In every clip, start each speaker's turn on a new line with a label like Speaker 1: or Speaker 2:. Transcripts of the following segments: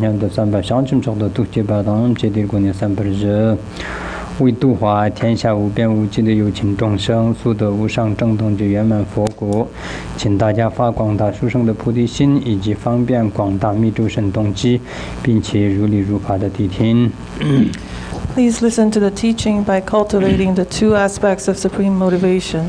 Speaker 1: 年的300相亲中的度结巴当节的过年300日，为度化天下无边无际的有情众生，速得无上正等觉圆满佛果，请大家发广大殊胜的菩提心，以及方便广大密咒神动机，并且如理如法的谛听。
Speaker 2: Please listen to the teaching by cultivating the two aspects of supreme motivation,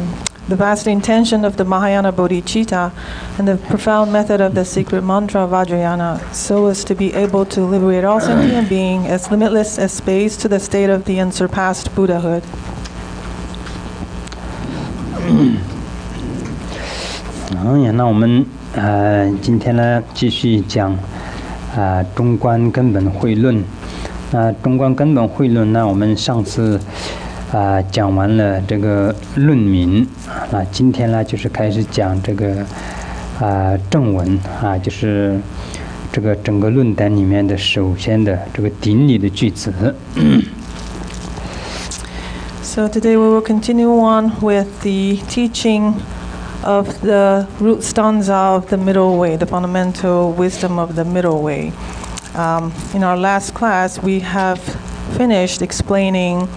Speaker 2: the vast intention of the Mahayana Bodhicitta, and the profound method of the secret mantra Vajrayana, so as to be able to liberate all sentient being as limitless as space to the state of the unsurpassed Buddhahood.
Speaker 1: 那我们今天呢继续讲中观根本慧论。中观根本慧论呢，我们上次讲完了这个论名，今天呢就是开始讲这个正文就是这个整个论点里面的首先的这个顶礼的句子。
Speaker 2: So today we will continue on with the teaching of the root stanza of the middle way, the fundamental wisdom of the middle way. In our last class, we have finished explaining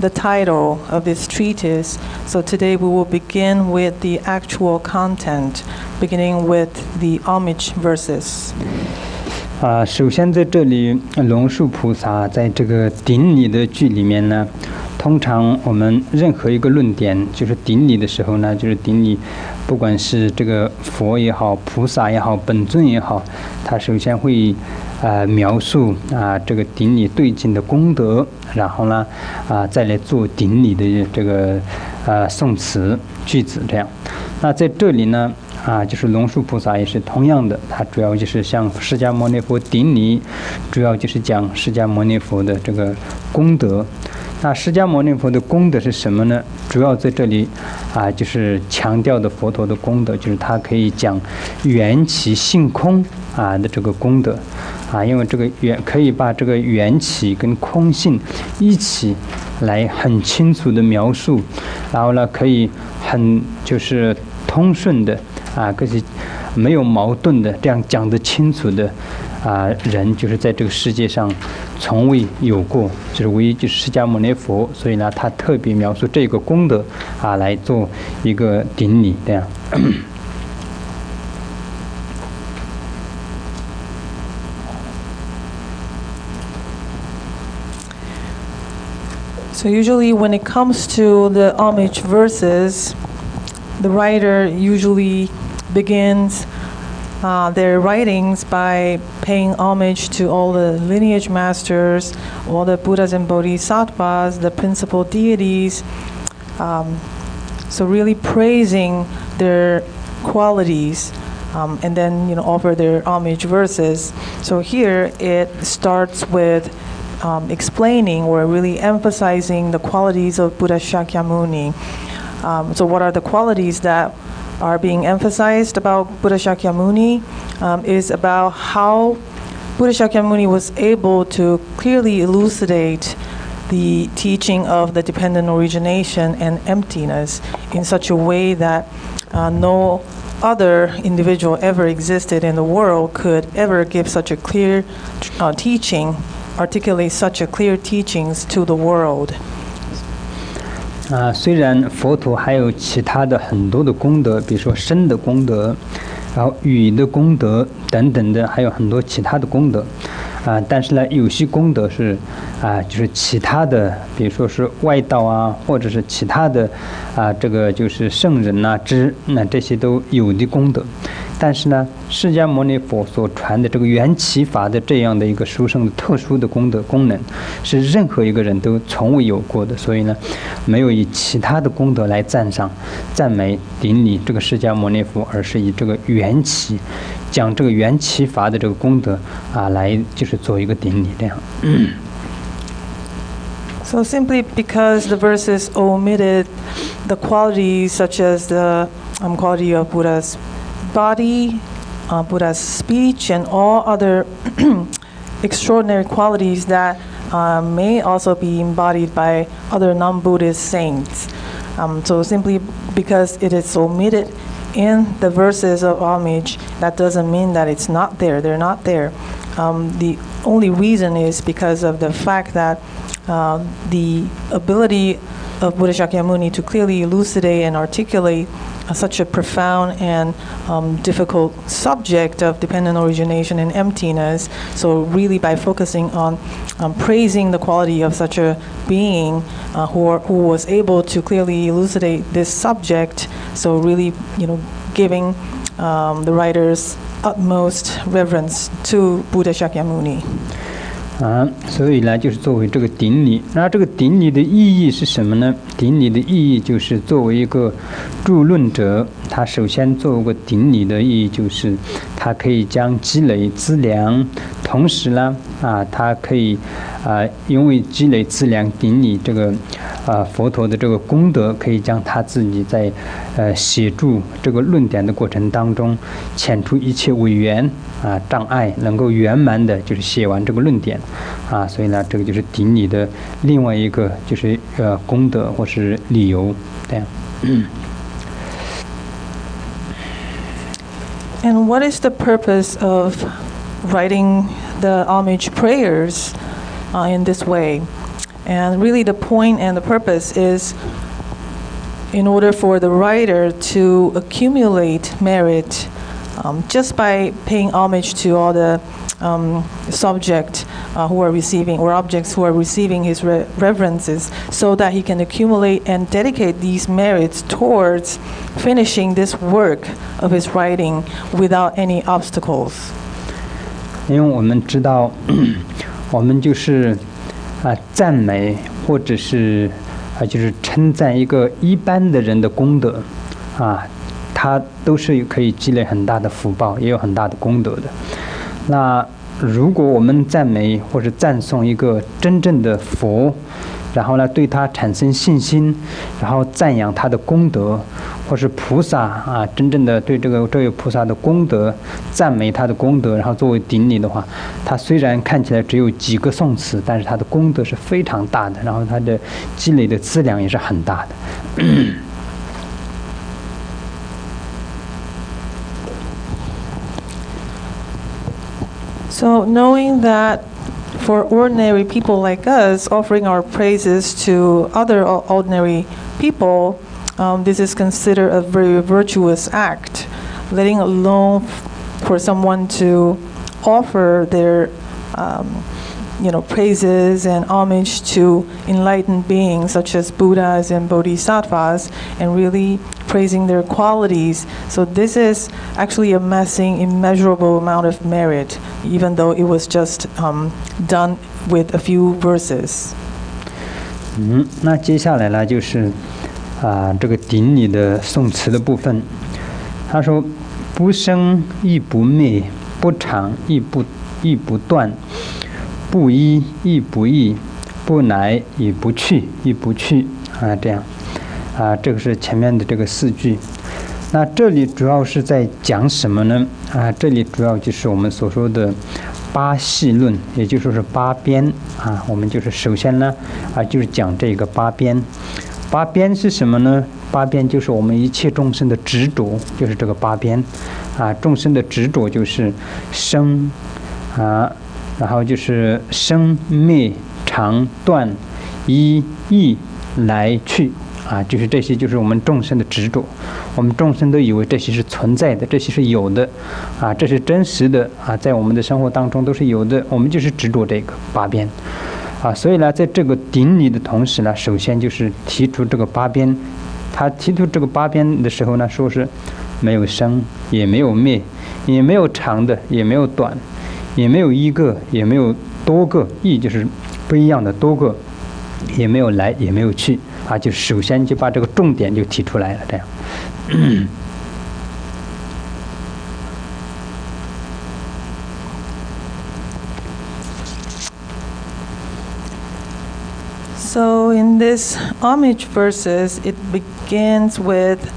Speaker 2: the title of this treatise. So today we will begin with the actual content, beginning with the homage verses.
Speaker 1: 首先在这里，龙树菩萨在这个顶礼的句里面呢，通常我们任何一个论点，就是顶礼的时候呢，就是顶礼，不管是这个佛也好，菩萨也好，本尊也好，他首先会描述这个顶礼对境的功德，然后呢再来做顶礼的这个颂词句子这样。那在这里呢就是龙树菩萨也是同样的，他主要就是向释迦牟尼佛顶礼，主要就是讲释迦牟尼佛的这个功德。那释迦牟尼佛的功德是什么呢？主要在这里就是强调的佛陀的功德，就是他可以讲缘起性空的这个功德因为这个可以把这个缘起跟空性一起来很清楚的描述，然后呢可以很就是通顺的可是没有矛盾的这样讲得清楚的人，就是在这个世界上从未有过，就是唯一就是释迦牟尼佛，所以呢他特别描述这个功德来做一个顶礼这样。
Speaker 2: So usually when it comes to the homage verses, the writer usually begins their writings by paying homage to all the lineage masters, all the Buddhas and Bodhisattvas, the principal deities. So really praising their qualities, and then offer their homage verses. So here it starts with explaining or really emphasizing the qualities of Buddha Shakyamuni. So what are the qualities that are being emphasized about Buddha Shakyamuni? Is about how Buddha Shakyamuni was able to clearly elucidate the teaching of the dependent origination and emptiness in such a way that no other individual ever existed in the world could ever give such a clear teaching, articulate such a clear teachings to the world.
Speaker 1: 虽然佛陀还有其他的很多的功德，比如说身的功德，然后语的功德等等的，还有很多其他的功德但是呢，有些功德是就是其他的，比如说是外道或者是其他的这个就是圣人那这些都有的功德。但是呢，释迦牟尼佛所传的这个缘起法的这样的一个殊胜的特殊的功德功能，是任何一个人都从未有过的，所以呢，没有以其他的功德来赞美顶礼这个释迦牟尼佛，而是以这个缘起，讲这个缘起法的这个功德来就是做一个顶礼这样。
Speaker 2: So simply because the verses omitted the qualities such as the quality of Buddha's body, Buddha's speech, and all other extraordinary qualities that may also be embodied by other non-Buddhist saints. So simply because it is omitted in the verses of homage, that doesn't mean that it's not there. They're not there. the only reason is because of the fact that the ability of Buddha Shakyamuni to clearly elucidate and articulate such a profound and difficult subject of dependent origination and emptiness. So really by focusing on praising the quality of such a being who was able to clearly elucidate this subject, so really, giving the writers utmost reverence to Buddha Shakyamuni.
Speaker 1: 所以呢，就是作为这个顶礼，那这个顶礼的意义是什么呢？顶礼的意义就是作为一个著论者，他首先作为一个顶礼的意义就是，他可以将积累资粮，同时呢，他可以因为积累资粮顶礼这个佛陀的这个功德，可以将他自己在写著这个论点的过程当中，遣除一切违缘障碍，能够圆满的就是写完这个论点所以呢，这个就是顶礼的另外一个就是功德或是理由这样。
Speaker 2: And what is the purpose of writing the homage prayers in this way? And really the point and the purpose is in order for the writer to accumulate merit just by paying homage to all the subject who are receiving, or objects who are receiving his reverences, so that he can accumulate and dedicate these merits towards finishing this work of his writing without any obstacles.
Speaker 1: 因为我们知道，我们就是赞美或者是就是称赞一个一般的人的功德他都是可以积累很大的福报，也有很大的功德的。那如果我们赞美或者赞颂一个真正的佛，然后呢对他产生信心，然后赞扬他的功德，或是菩萨真正的对这位菩萨的功德赞美他的功德，然后作为顶礼的话，他虽然看起来只有几个颂词，但是他的功德是非常大的，然后他的积累的资粮也是很大的。
Speaker 2: So knowing that for ordinary people like us, offering our praises to other ordinary people, this is considered a very virtuous act, letting alone for someone to offer their praises and homage to enlightened beings such as Buddhas and Bodhisattvas, and really praising their qualities. So this is actually amassing immeasurable amount of merit, even though it was just done with a few verses.
Speaker 1: 那接下来呢，就是这个顶礼的颂词的部分。他说：不生亦不灭，不长亦不断，不依亦不异，不来亦不去，这样这个是前面的这个4句。那这里主要是在讲什么呢？这里主要就是我们所说的8系论，也就是说是8边我们就是首先呢就是讲这个8边。8边是什么呢？8边就是我们一切众生的执着，就是这个8边众生的执着就是生然后就是生灭长断依异来去就是这些就是我们众生的执着。我们众生都以为这些是存在的，这些是有的这是真实的在我们的生活当中都是有的，我们就是执着这个8边所以呢，在这个顶礼的同时呢，首先就是提出这个8边。他提出这个8边的时候呢，说是没有生，也没有灭，也没有长的，也没有短，也没有一个，也没有多个，异就是不一样的多个，也没有来，也没有去就首先就把这个重点就提出来了，这样。
Speaker 2: So in this homage verses, it begins with,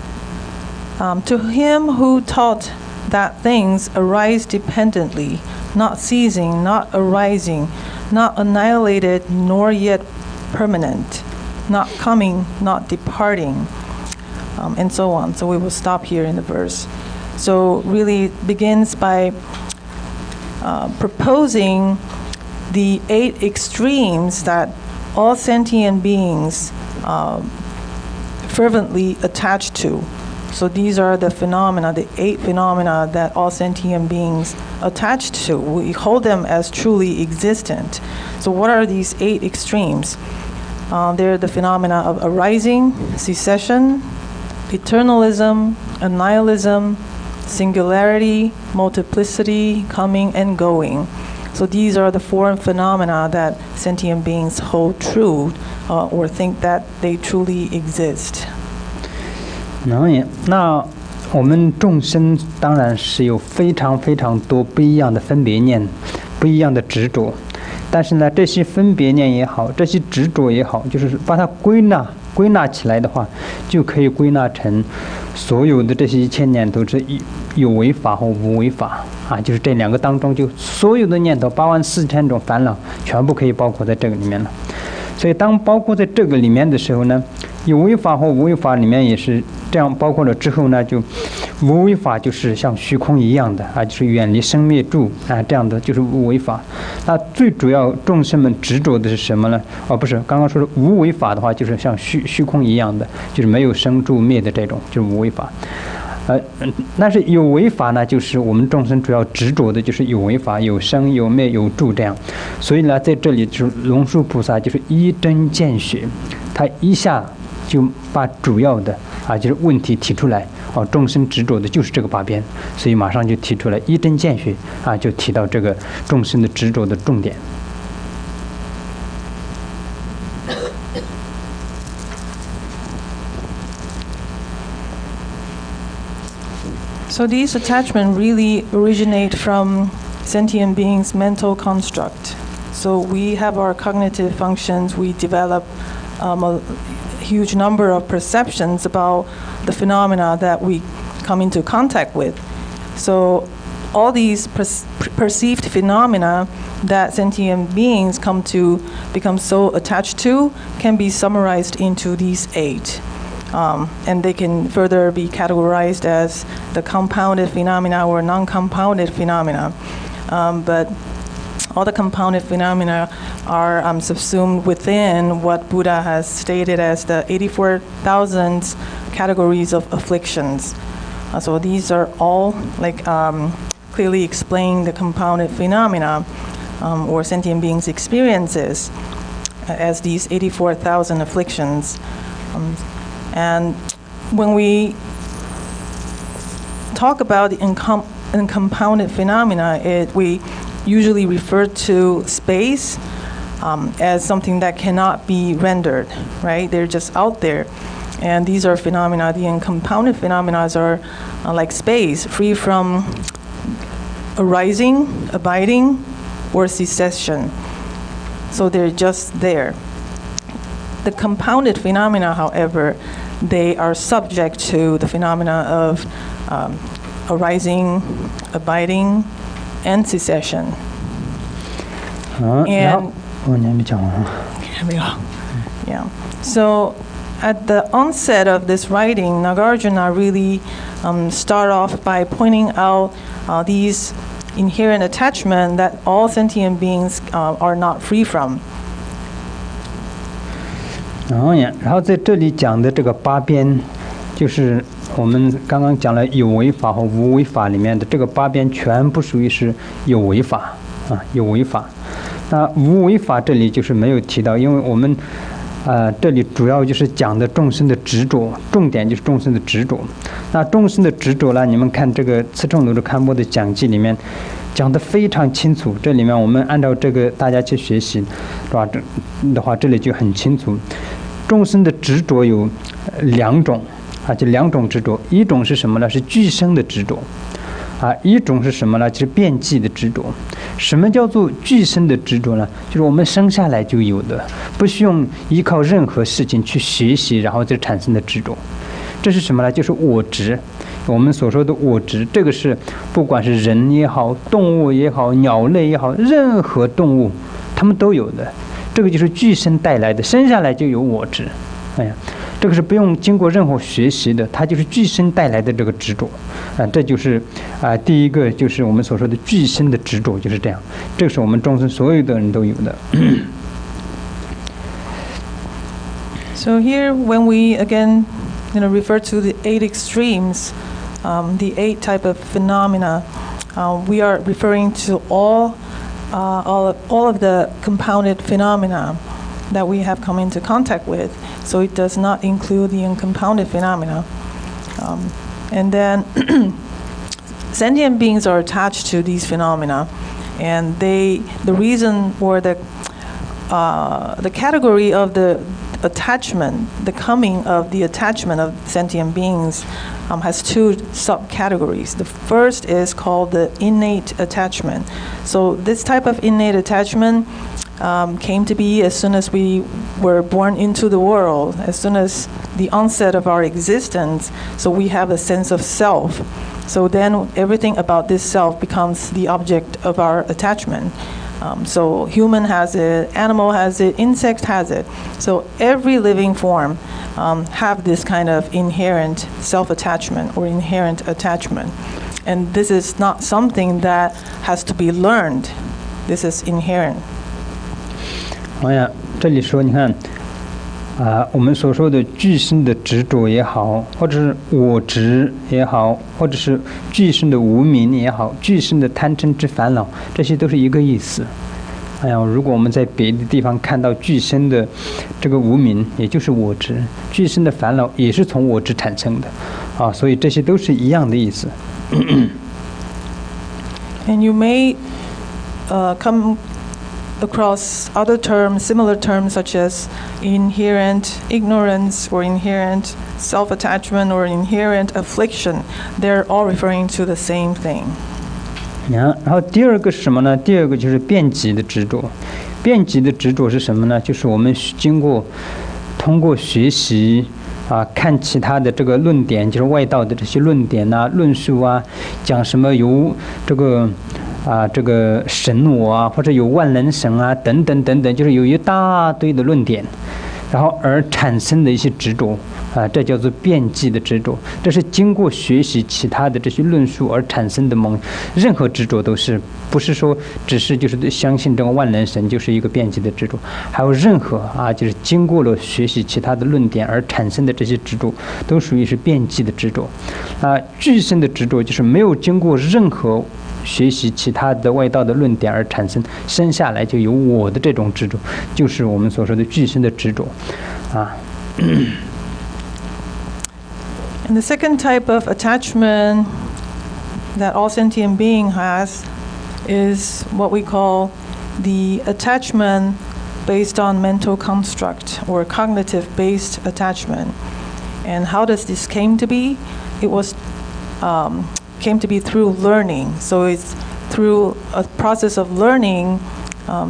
Speaker 2: to him who taught that things arise dependently, not ceasing, not arising, not annihilated, nor yet permanent, not coming, not departing, and so on. So we will stop here in the verse. So really it begins by proposing the 8 extremes that all sentient beings fervently attach to. So these are the phenomena, the 8 phenomena that all sentient beings attach to. We hold them as truly existent. So what are these 8 extremes? They're the phenomena of arising, cessation, eternalism, annihilism, singularity, multiplicity, coming and going. So these are the 4 phenomena that sentient beings hold true or think that they truly exist.
Speaker 1: 那我们众生当然是有非常非常多不一样的分别念，不一样的执着。但是呢，这些分别念也好，这些执着也好，就是把它归纳起来的话，就可以归纳成所有的这些1000念都是有为法和无为法啊，就是这2个当中，就所有的念头84000种烦恼，全部可以包括在这个里面了。所以当包括在这个里面的时候呢，有为法和无为法里面也是这样包括了之后呢，就无为法就是像虚空一样的啊，就是远离生灭住啊，这样的就是无为法。那最主要众生们执着的是什么呢？不是刚刚说的无为法的话，就是像虚空一样的，就是没有生住灭的这种，就是无为法。但是有为法呢，就是我们众生主要执着的就是有为法，有生有灭有住这样。所以呢，在这里就是龙树菩萨就是一针见血，他一下就把主要的就是问题提出来。众生执着的就是这个8边，所以马上就提出来一针见血就提到这个众生的执着的重点。
Speaker 2: So these attachments really originate from sentient beings' mental construct. So we have our cognitive functions, we develop a huge number of perceptions about the phenomena that we come into contact with. So all these perceived phenomena that sentient beings come to become so attached to can be summarized into these 8. And they can further be categorized as the compounded phenomena or non-compounded phenomena. But all the compounded phenomena are subsumed within what Buddha has stated as the 84,000 categories of afflictions. So these are all clearly explain the compounded phenomena or sentient beings' experiences as these 84,000 afflictions. And when we talk about the uncompounded phenomena, we usually refer to space as something that cannot be rendered, right? They're just out there. And these are phenomena, the uncompounded phenomena are like space, free from arising, abiding, or cessation. So they're just there. The compounded phenomena, however, they are subject to the phenomena of arising, abiding, and cessation. Yeah. So at the onset of this writing, Nagarjuna really start off by pointing out these inherent attachment that all sentient beings are not free from.
Speaker 1: 然后在这里讲的这个8边，就是我们刚刚讲了有为法和无为法里面的这个8边，全部属于是有为法有为法。那无为法这里就是没有提到，因为我们这里主要就是讲的众生的执着，重点就是众生的执着。那众生的执着呢，你们看这个慈冲鲁智堪波的讲记里面讲得非常清楚，这里面我们按照这个大家去学习，是吧？的话这里就很清楚。众生的执着有2种就2种执着，一种是什么呢？是具生的执着一种是什么呢？就是遍计的执着。什么叫做具生的执着呢？就是我们生下来就有的，不需要依靠任何事情去学习，然后再产生的执着。这是什么呢？就是我执。我们所说的我执，这个是不管是人也好，动物也好，鸟类也好，任何动物它们都有的。这个就是具生带来的，生下来就有我执。这个是不用经过任何学习的，它就是具身带来的这个执着，这就是第一个就是我们所说的具身的执着，就是这样，这是我们众生所有的人都有的。
Speaker 2: So here, when we again, refer to the 8 extremes, the 8 type of phenomena, we are referring to all of the compounded phenomena that we have come into contact with. So it does not include the uncompounded phenomena. And then sentient beings are attached to these phenomena, and the reason or the category of the attachment, the coming of the attachment of sentient beings has 2 subcategories. The first is called the innate attachment. So this type of innate attachment came to be as soon as we were born into the world, as soon as the onset of our existence. So we have a sense of self. So then everything about this self becomes the object of our attachment. So human has it, animal has it, insect has it. So every living form have this kind of inherent self-attachment or inherent attachment. And this is not something that has to be learned. This is inherent.
Speaker 1: 这里说你看我们所说的具身的执着也好，或者是我执也好，或者是具身的无明也好，具身的贪嗔之烦恼，这些都是一个意思。如果我们在别的地方看到具身的这个无明，也就是我执；具身的烦恼也是从我执产生的，所以这些都是一样的意思。
Speaker 2: And you may come across other terms, similar terms such as inherent ignorance or inherent self-attachment or inherent affliction. They're all referring to the same thing.
Speaker 1: 然后第二个是什么呢？第二个就是遍及的执着。遍及的执着是什么呢？就是我们通过学习看其他的这个论点，就是外道的这些论点论述讲什么有这个神我或者有万能神等等等等，就是有一大堆的论点，然后而产生的一些执着这叫做遍及的执着。这是经过学习其他的这些论述而产生的任何执着都是不是说只是就是相信这个万能神就是一个遍及的执着，还有任何就是经过了学习其他的论点而产生的这些执着都属于是遍及的执着。具身的执着就是没有经过任何学习其他的外道的论点而生下来就有我的这种执着，就是我们所说的具身的执着
Speaker 2: And the second type of attachment that all sentient being has is what we call the attachment based on mental construct or cognitive-based attachment. And how does this came to be? It was came to be through learning. So it's through a process of learning.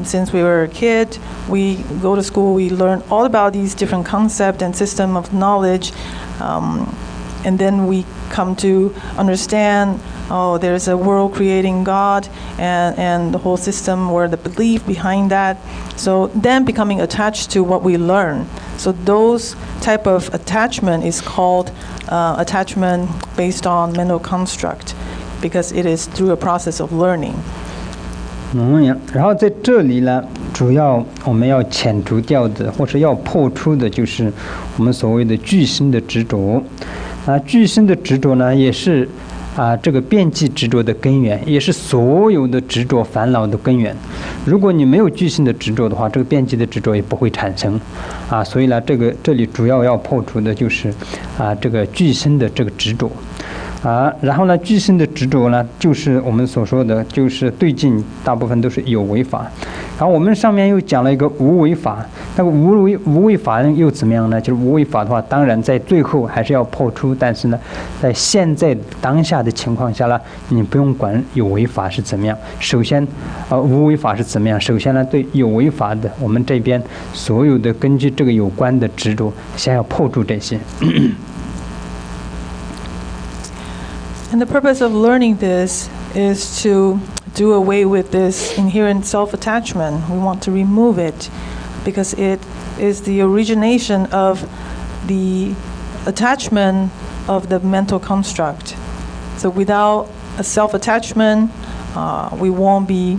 Speaker 2: Since we were a kid, we go to school, we learn all about these different concepts and system of knowledge. And then we come to understand, there's a world creating God and the whole system or the belief behind that. So then becoming attached to what we learn. So those type of attachment is called attachment based on mental construct, because it is through a process of learning.
Speaker 1: 然后在这里呢，主要我们要遣除掉的或是要破除的就是我们所谓的具身的执着。具身的执着呢，也是这个遍及执着的根源，也是所有的执着烦恼的根源。如果你没有具身的执着的话，这个遍及的执着也不会产生所以呢，这里主要要破除的就是这个具身的这个执着。然后呢，具身的执着呢，就是我们所说的，就是对境大部分都是有为法。然后我们上面又讲了一个无为法，那个无为法又怎么样呢？就是无为法的话，当然在最后还是要破除，但是呢，在现在当下的情况下呢，你不用管有为法是怎么样。首先，无为法是怎么样？首先呢，对有为法的，我们这边所有的根据这个有关的执着，先要破除这些。
Speaker 2: And the purpose of learning this is to do away with this inherent self-attachment. We want to remove it because it is the origination of the attachment of the mental construct. So without a self-attachment, we won't be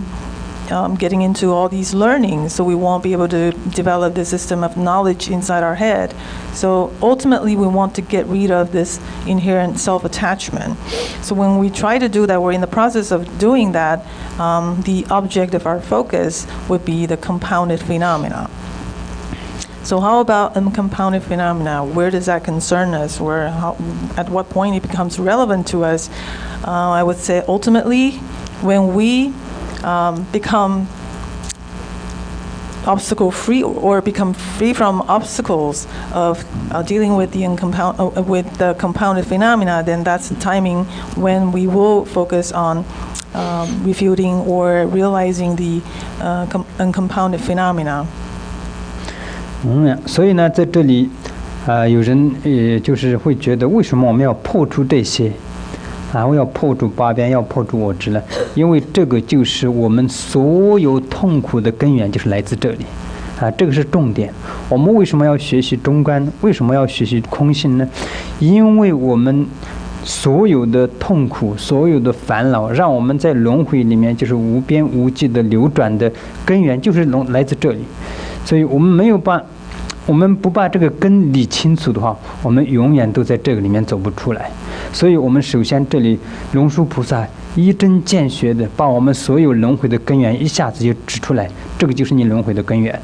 Speaker 2: getting into all these learnings, so we won't be able to develop the system of knowledge inside our head. So ultimately, we want to get rid of this inherent self-attachment. So when we try to do that, we're in the process of doing that, the object of our focus would be the compounded phenomena. So how about uncompounded phenomena? Where does that concern us? At what point it becomes relevant to us? I would say ultimately, when we become obstacle free or become free from obstacles of dealing with the compounded phenomena, then that's the timing when we will focus on refuting or realizing the uncompounded phenomena.
Speaker 1: 所以呢，在这里，有人就是会觉得，为什么我们要破除这些？我要破除八边，要破除我执呢？因为这个就是我们所有痛苦的根源，就是来自这里。这个是重点。我们为什么要学习中观？为什么要学习空性呢？因为我们所有的痛苦、所有的烦恼，让我们在轮回里面就是无边无际的流转的根源，就是来自这里。所以我们不把这个根理清楚的话，我们永远都在这个里面走不出来。所以我们首先这里龙树菩萨一针见血的把我们所有轮回的根源一下子就指出来，这个就是你轮回的根源。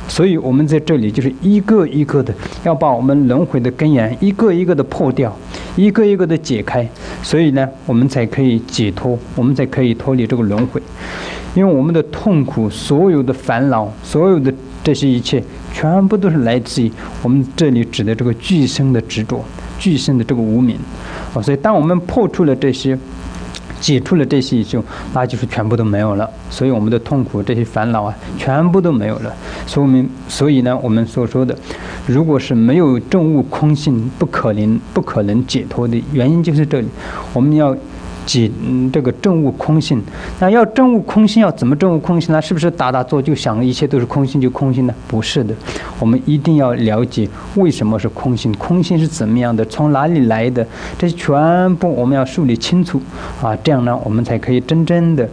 Speaker 1: 所以我们在这里就是一个一个的要把我们轮回的根源一个一个的破掉，一个一个的解开，所以呢我们才可以解脱，我们才可以脱离这个轮回。因为我们的痛苦、所有的烦恼、所有的这些一切，全部都是来自于我们这里指的这个具身的执着、具身的这个无明。所以当我们破除了这些，解除了这些以后，那就是全部都没有了。所以我们的痛苦、这些烦恼全部都没有了。所以呢，我们所说的，如果是没有证悟空性，不可能解脱的原因就是这里。我们要这个证悟空性，那要证悟空性，要怎么证悟空性呢？是不是打坐就想一切都是空性就空性呢？不是的，我们一定要了解为什么是空性，空性是怎么样的，从哪里来的，这些全部我们要梳理清楚这样呢，我们才可以真正的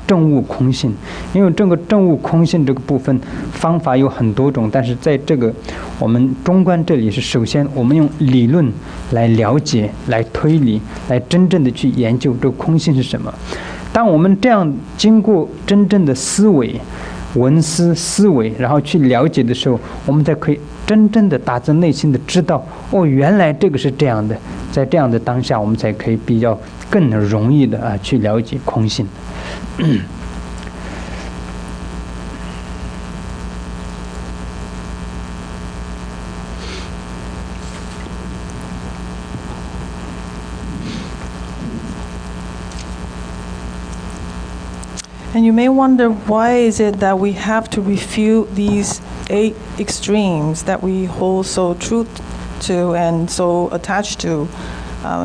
Speaker 1: 证悟空性。因为这个证悟空性这个部分方法有很多种，但是在这个我们中观这里是首先我们用理论来了解、来推理、来真正的去研究这个空性是什么。当我们这样经过真正的思维、文思维，然后去了解的时候，我们才可以真正的打自内心的知道，原来这个是这样的。在这样的当下，我们才可以比较更容易的去了解空性。
Speaker 2: And you may wonder, why is it that we have to refute these 8 extremes that we hold so true to and so attached to?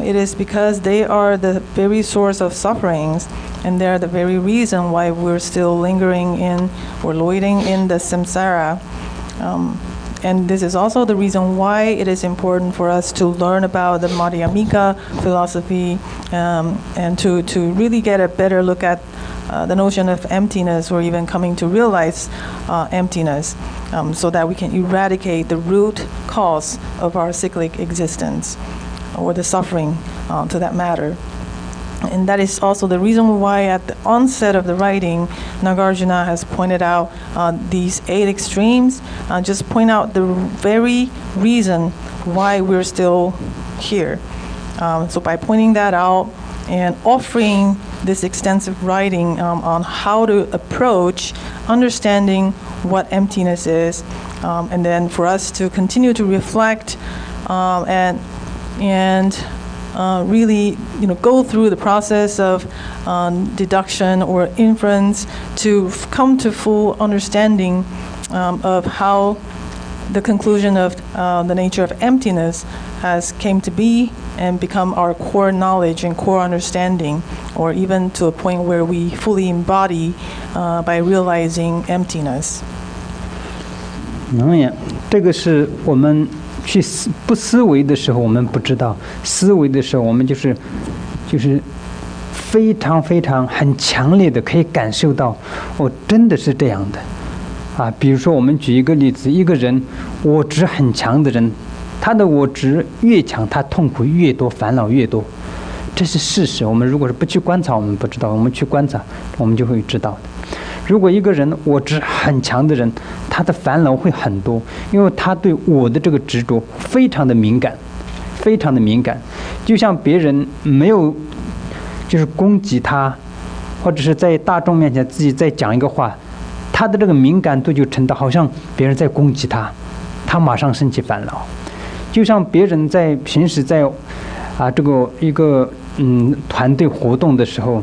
Speaker 2: It is because they are the very source of sufferings, and they're the very reason why we're still lingering in or loitering in the samsara. And this is also the reason why it is important for us to learn about the Madhyamaka philosophy and to really get a better look at the notion of emptiness, or even coming to realize emptiness, so that we can eradicate the root cause of our cyclic existence, or the suffering to that matter. And that is also the reason why at the onset of the writing, Nagarjuna has pointed out these 8 extremes, just point out the very reason why we're still here. So by pointing that out and offering this extensive writing on how to approach understanding what emptiness is, and then for us to continue to reflect and really, go through the process of deduction or inference to come to full understanding of how the conclusion of the nature of emptiness has came to be and become our core knowledge and core understanding, or even to a point where we fully embody by realizing emptiness.
Speaker 1: 这个是我们去不思维的时候，我们不知道；思维的时候，我们就是非常非常很强烈的可以感受到，真的是这样的。比如说我们举一个例子，一个人我执很强的人，他的我执越强，他痛苦越多，烦恼越多，这是事实。我们如果是不去观察，我们不知道；我们去观察，我们就会知道的。如果一个人我执很强的人，他的烦恼会很多，因为他对我的这个执着非常的敏感，非常的敏感。就像别人没有就是攻击他，或者是在大众面前自己再讲一个话，他的这个敏感度就成到好像别人在攻击他，他马上生起烦恼。就像别人在平时在这个一个团队活动的时候，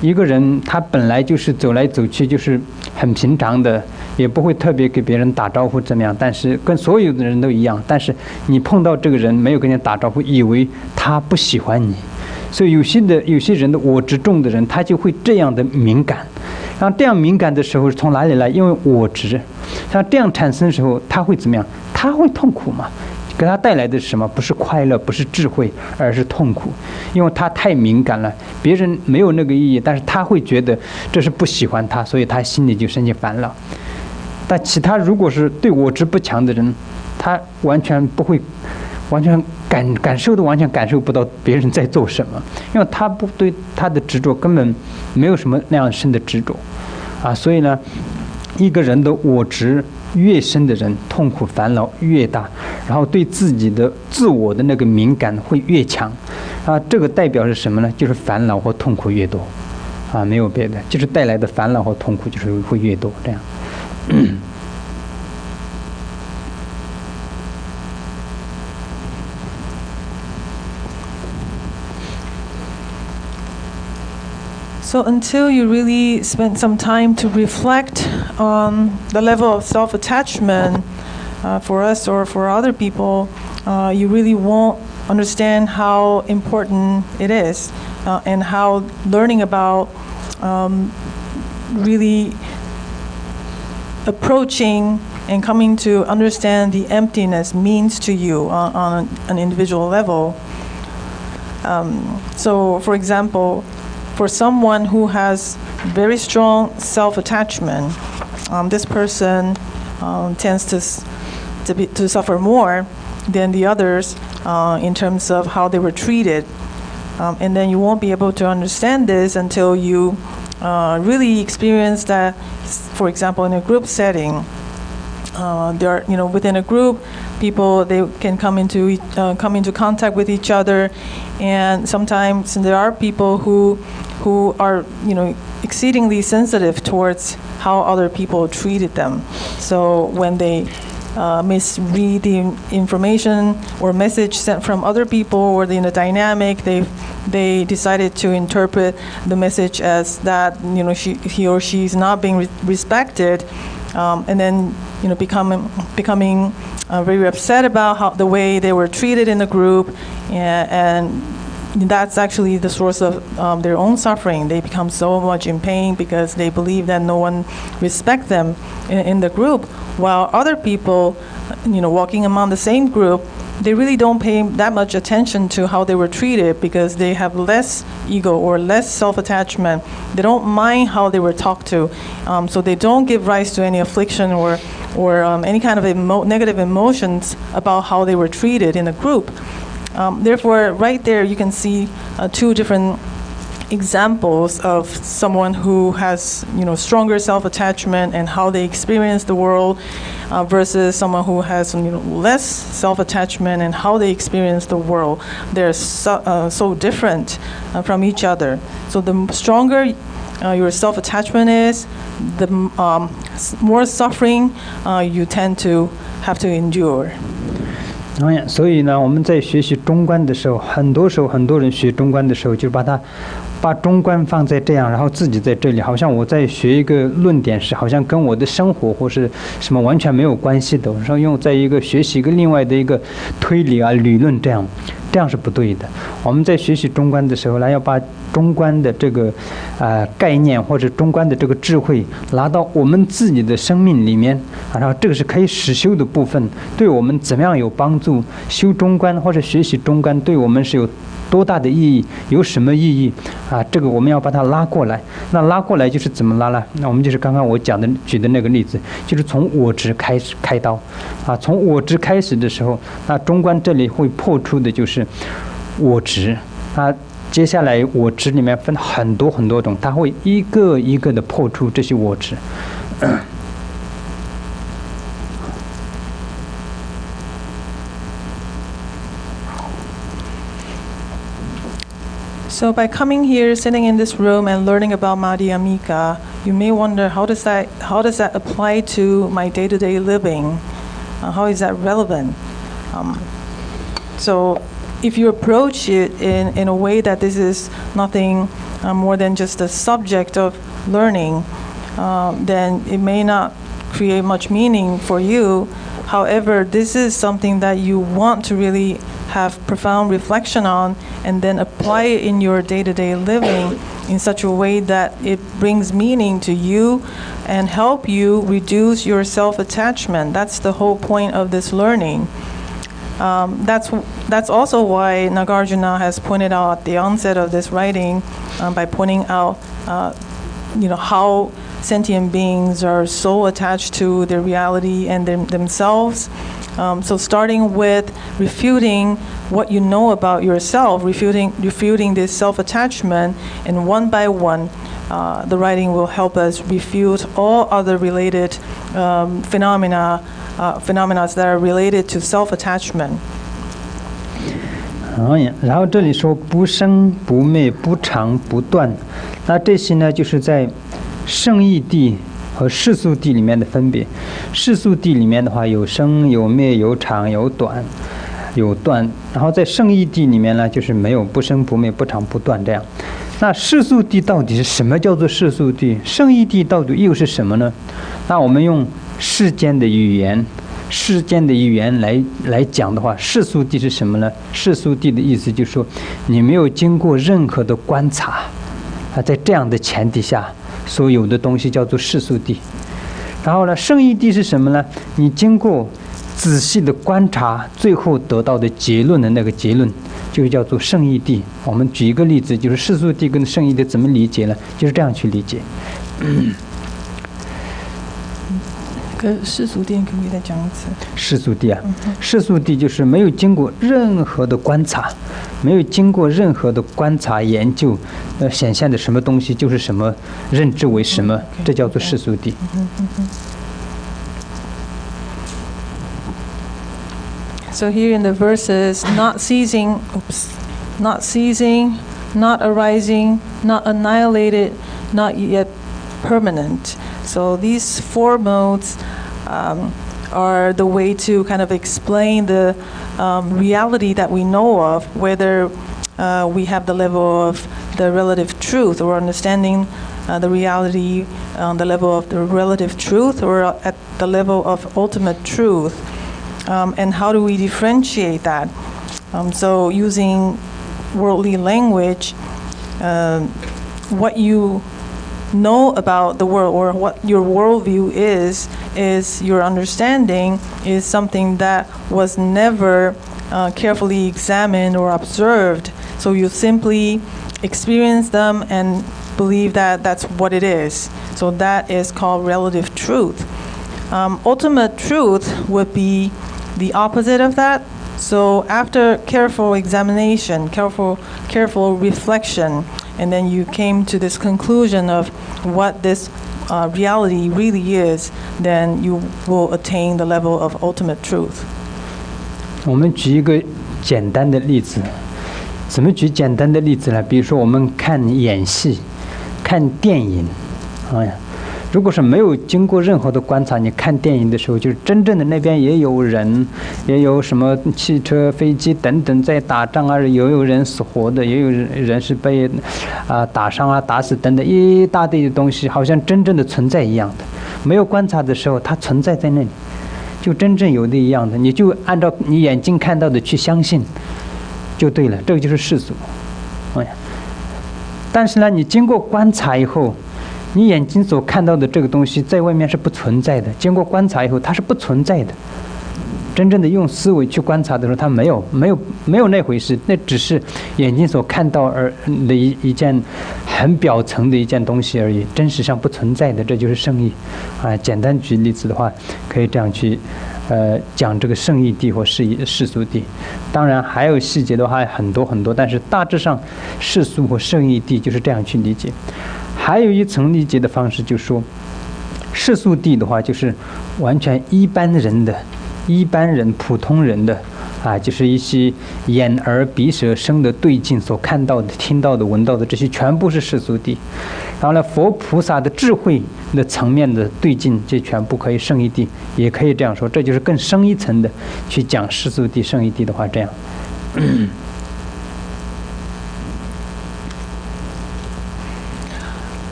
Speaker 1: 一个人他本来就是走来走去就是很平常的，也不会特别给别人打招呼怎么样，但是跟所有的人都一样。但是你碰到这个人没有跟人打招呼，以为他不喜欢你。所以有些人的我执重的人，他就会这样的敏感。然后这样敏感的时候是从哪里来？因为我执。像这样产生的时候，他会怎么样？他会痛苦嘛？给他带来的是什么？不是快乐，不是智慧，而是痛苦。因为他太敏感了，别人没有那个意义，但是他会觉得这是不喜欢他，所以他心里就生起烦恼。但其他如果是对我执不强的人，他完全不会，完全感受都完全感受不到别人在做什么，因为他不对他的执着根本没有什么那样深的执着所以呢，一个人的我执越深的人，痛苦烦恼越大，然后对自己的自我的那个敏感会越强这个代表是什么呢？就是烦恼或痛苦越多没有别的，就是带来的烦恼和痛苦就是会越多这样。
Speaker 2: So until you really spend some time to reflect on the level of self-attachment for us or for other people, you really won't understand how important it is and how learning about really approaching and coming to understand the emptiness means to you on an individual level. So for example, for someone who has very strong self-attachment, this person tends to suffer more than the others in terms of how they were treated. And then you won't be able to understand this until you really experience that, for example, in a group setting. There are, within a group, people, they can come into contact with each other, and sometimes there are people who are, exceedingly sensitive towards how other people treated them. So when they misread the information or message sent from other people, or in the dynamic, they decided to interpret the message as that he or she is not being respected, and then becoming very upset about the way they were treated in the group, and that's actually the source of their own suffering. They become so much in pain because they believe that no one respects them in the group, while other people, walking among the same group, they really don't pay that much attention to how they were treated because they have less ego or less self-attachment. They don't mind how they were talked to, so they don't give rise to any affliction or any kind of negative emotions about how they were treated in the group. Therefore, right there you can see two different examples of someone who has stronger self-attachment and how they experience the world versus someone who has less self-attachment and how they experience the world. They're so different from each other. So the stronger your self-attachment is, the more suffering you tend to have to endure.
Speaker 1: 所以呢，我们在学习中观的时候，很多时候很多人学中观的时候，就把它把中观放在这样，然后自己在这里，好像我在学一个论点是好像跟我的生活或是什么完全没有关系的，我说用在一个学习一个另外的一个推理啊理论这样是不对的。我们在学习中观的时候呢，要把中观的这个概念或者中观的这个智慧拿到我们自己的生命里面，然后这个是可以实修的部分，对我们怎么样有帮助？修中观或者学习中观对我们是有多大的意义？有什么意义啊？这个我们要把它拉过来。那拉过来就是怎么拉呢？那我们就是刚刚我举的那个例子，就是从我执开始开刀啊。从我执开始的时候，那中观这里会破出的就是我执啊。接下来我执里面分很多很多种，它会一个一个的破出这些我执。
Speaker 2: So by coming here, sitting in this room and learning about Madhyamaka, you may wonder how does that apply to my day-to-day living? How is that relevant? So if you approach it in a way that this is nothing more than just a subject of learning, then it may not create much meaning for you. However, this is something that you want to really have profound reflection on and then apply it in your day-to-day living in such a way that it brings meaning to you and help you reduce your self-attachment. That's the whole point of this learning. That's also why Nagarjuna has pointed out at the onset of this writing by pointing out how sentient beings are so attached to their reality and themselves. So starting with refuting what you know about yourself, refuting this self-attachment, and one by one, the writing will help us refute all other related phenomena that are related to self-attachment.
Speaker 1: 然后这里说不生不灭不常不断，那这些呢就是在圣义谛和世俗谛里面的分别。世俗谛里面的话有生有灭有常有短有断，然后在圣义谛里面呢就是没有不生不灭不常不断这样。那世俗谛到底是什么叫做世俗谛？圣义谛到底又是什么呢？那我们用世间的语言来讲的话，世俗谛是什么呢？世俗谛的意思就是说，你没有经过任何的观察在这样的前提下，所有的东西叫做世俗谛。然后呢，圣义谛是什么呢？你经过仔细的观察，最后得到的结论的那个结论，就叫做圣义谛。我们举一个例子，就是世俗谛跟圣义谛怎么理解呢？就是这样去理解。
Speaker 2: 世俗谛可不可以再讲一次？
Speaker 1: 世俗谛啊，世俗谛就是没有经过任何的观察，没有经过任何的观察研究，显现的什么东西就是什么，认知为什么，这叫做世俗谛。
Speaker 2: So here in the verses, not ceasing, not arising, not annihilated, not yet permanent. So these four modes are the way to kind of explain the reality that we know of, whether we have the level of the relative truth or understanding the reality on the level of the relative truth or at the level of ultimate truth. And how do we differentiate that? So using worldly language, what you know about the world or what your worldview is your understanding is something that was never carefully examined or observed. So you simply experience them and believe that that's what it is. So that is called relative truth. Ultimate truth would be the opposite of that. So after careful examination, careful reflection, and then you came to this conclusion of what this reality really is, then you will attain the level of ultimate truth.
Speaker 1: 我们举一个简单的例子，怎么举简单的例子呢？比如说我们看演戏、看电影，如果是没有经过任何的观察，你看电影的时候，就是真正的那边也有人，也有什么汽车、飞机等等在打仗啊，也有人死活的，也有人是被打伤啊、打死等等一大堆的东西，好像真正的存在一样的。没有观察的时候，它存在在那里，就真正有的一样的，你就按照你眼睛看到的去相信，就对了。这个就是世俗。但是呢，你经过观察以后，你眼睛所看到的这个东西在外面是不存在的。经过观察以后，它是不存在的。真正的用思维去观察的时候，它没有那回事，那只是眼睛所看到的一件很表层的一件东西而已，真实上不存在的，这就是圣意。简单举例子的话，可以这样去讲这个圣意谛或世俗谛。当然还有细节的话很多很多，但是大致上世俗或圣意谛就是这样去理解。还有一层理解的方式，就是说世俗谛的话，就是完全一般人普通人的就是一些眼耳鼻舌身的对境所看到的、听到的、闻到的，这些全部是世俗谛。然后呢，佛菩萨的智慧的层面的对境，这全部可以圣义谛，也可以这样说，这就是更深一层的去讲世俗谛、圣义谛的话，这样。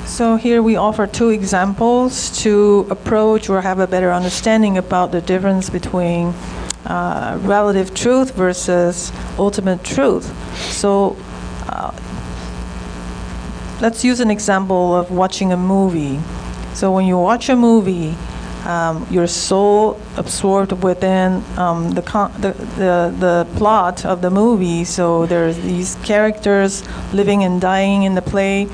Speaker 2: So here we offer two examples to approach or have a better understanding about the difference between relative truth versus ultimate truth. So let's use an example of watching a movie. So when you watch a movie, you're so absorbed within the plot of the movie. So there's these characters living and dying in the play,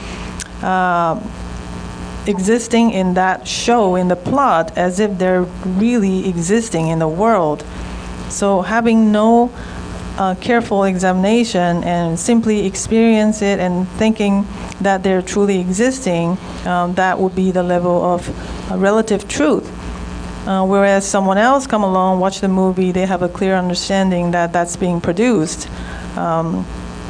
Speaker 2: existing in that show, in the plot, as if they're really existing in the world. So having no careful examination and simply experience it and thinking that they're truly existing, that would be the level of relative truth. Whereas someone else come along, watch the movie, they have a clear understanding that that's being produced.